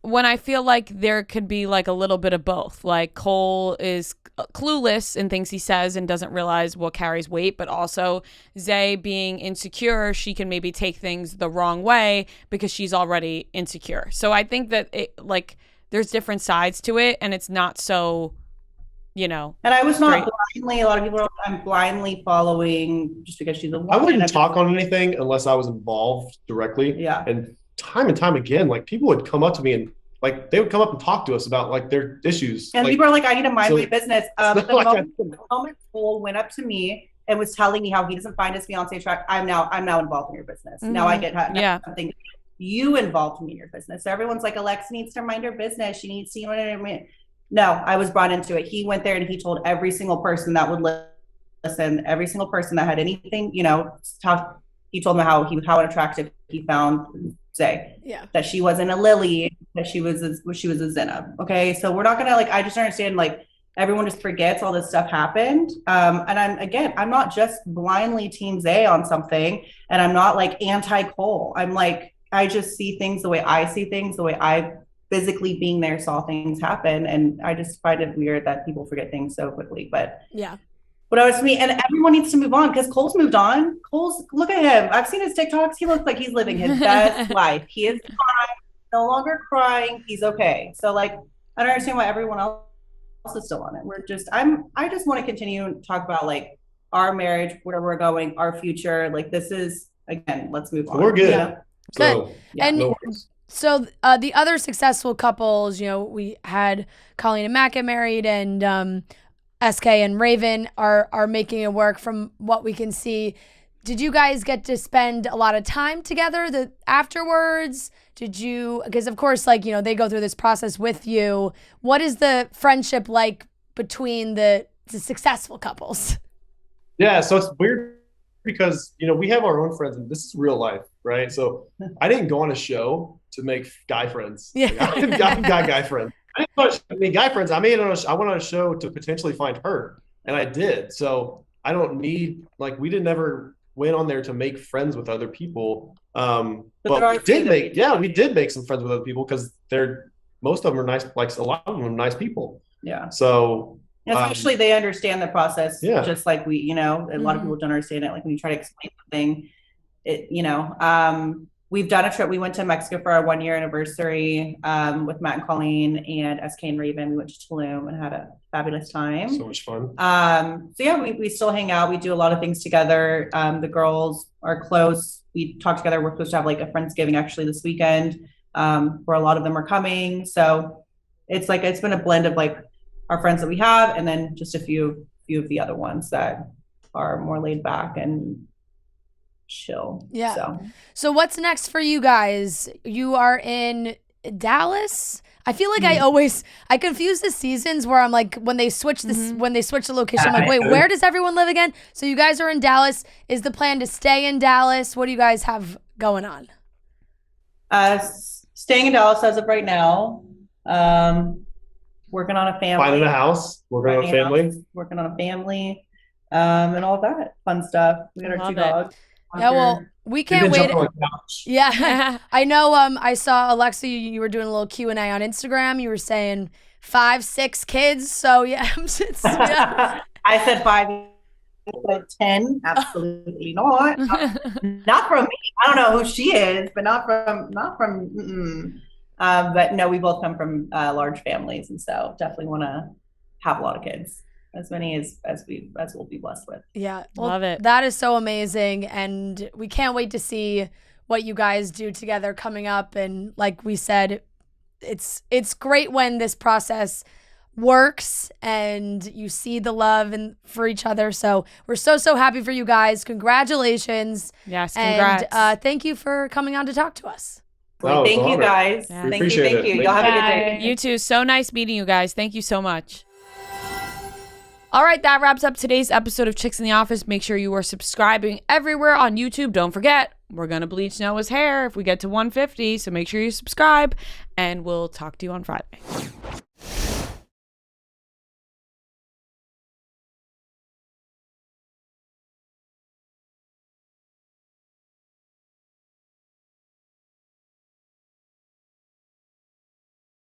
When I feel like there could be a little bit of both. Cole is clueless in things he says and doesn't realize what carries weight, but also Zay being insecure, she can maybe take things the wrong way because she's already insecure. So I think that there's different sides to it, and it's not so, And I was not blindly. A lot of people I'm blindly following just because she's a woman. I wouldn't talk on anything unless I was involved directly. Yeah. And time again, people would come up to me and they would come up and talk to us about their issues. And people are I need to mind my business. The moment Cole went up to me and was telling me how he doesn't find his fiance attractive, I'm now involved in your business. Mm-hmm. Now I get something. You involved me in your business. So everyone's Alexa needs to mind her business. She needs to, No, I was brought into it. He went there and he told every single person that would listen, every single person that had anything, he told them how attractive he found say. Yeah. That she wasn't a Lily, that she was a Zanab. Okay. So we're not gonna like, I just understand like everyone just forgets all this stuff happened. And I'm not just blindly Team Zay on something, and I'm not like anti-Cole. I'm like, I just see things the way I see things, the way I physically being there saw things happen. And I just find it weird that people forget things so quickly. But yeah. But I was me, and everyone needs to move on because Cole's moved on. Look at him. I've seen his TikToks. He looks like he's living his best life. He is fine, no longer crying. He's okay. So like, I don't understand why everyone else is still on it. I just want to continue and talk about like our marriage, where we're going, our future. Like this is, again, let's move on. We're good. Yeah. Good. And no so the other successful couples, we had Colleen and Matt get married, and SK and Raven are making it work from what we can see. Did you guys get to spend a lot of time together afterwards? Because of course, like, they go through this process with you. What is the friendship like between the successful couples? Yeah, so it's weird because, we have our own friends and this is real life, right? So I didn't go on a show to make guy friends. Yeah. Like, I've got guy friends. Guy friends. I went on a show to potentially find her, and I did. So I don't need we didn't ever went on there to make friends with other people. But we did make some friends with other people because most of them are nice. Like a lot of them are nice people. Yeah. So especially they understand the process. Yeah. Just like we, a lot of people don't understand it. Like when you try to explain something, we've done a trip. We went to Mexico for our 1-year anniversary with Matt and Colleen and SK and Raven. We went to Tulum and had a fabulous time. So much fun. So yeah, we still hang out. We do a lot of things together. The girls are close. We talk together. We're supposed to have like a Friendsgiving actually this weekend where a lot of them are coming. So it's been a blend of like our friends that we have and then just a few of the other ones that are more laid back and chill. Yeah. So what's next for you guys? You are in Dallas. I feel like I confuse the seasons where I'm like when they switch the location, I'm like, wait, where does everyone live again? So you guys are in Dallas. Is the plan to stay in Dallas? What do you guys have going on? Staying in Dallas as of right now. Working on a family. Finding a house. Working on a family. Working on a family. And all that fun stuff. We got our 2 dogs. Yeah, well, we can't wait. Yeah, I know. I saw Alexa. You were doing a little Q&A on Instagram. You were saying 5, 6 kids. So yeah, yeah. I said 5, 10. Absolutely not. Not from me. I don't know who she is, but not from. But no, we both come from large families, and so definitely want to have a lot of kids. As many as we'll be blessed with. Yeah. Well, love it. That is so amazing. And we can't wait to see what you guys do together coming up. And like we said, it's great when this process works and you see the love for each other. So we're so happy for you guys. Congratulations. Yes, congrats. And thank you for coming on to talk to us. Thank you guys. Yeah. Thank you. Y'all have a good day. You too. So nice meeting you guys. Thank you so much. All right, that wraps up today's episode of Chicks in the Office. Make sure you are subscribing everywhere on YouTube. Don't forget, we're going to bleach Noah's hair if we get to 150, so make sure you subscribe, and we'll talk to you on Friday.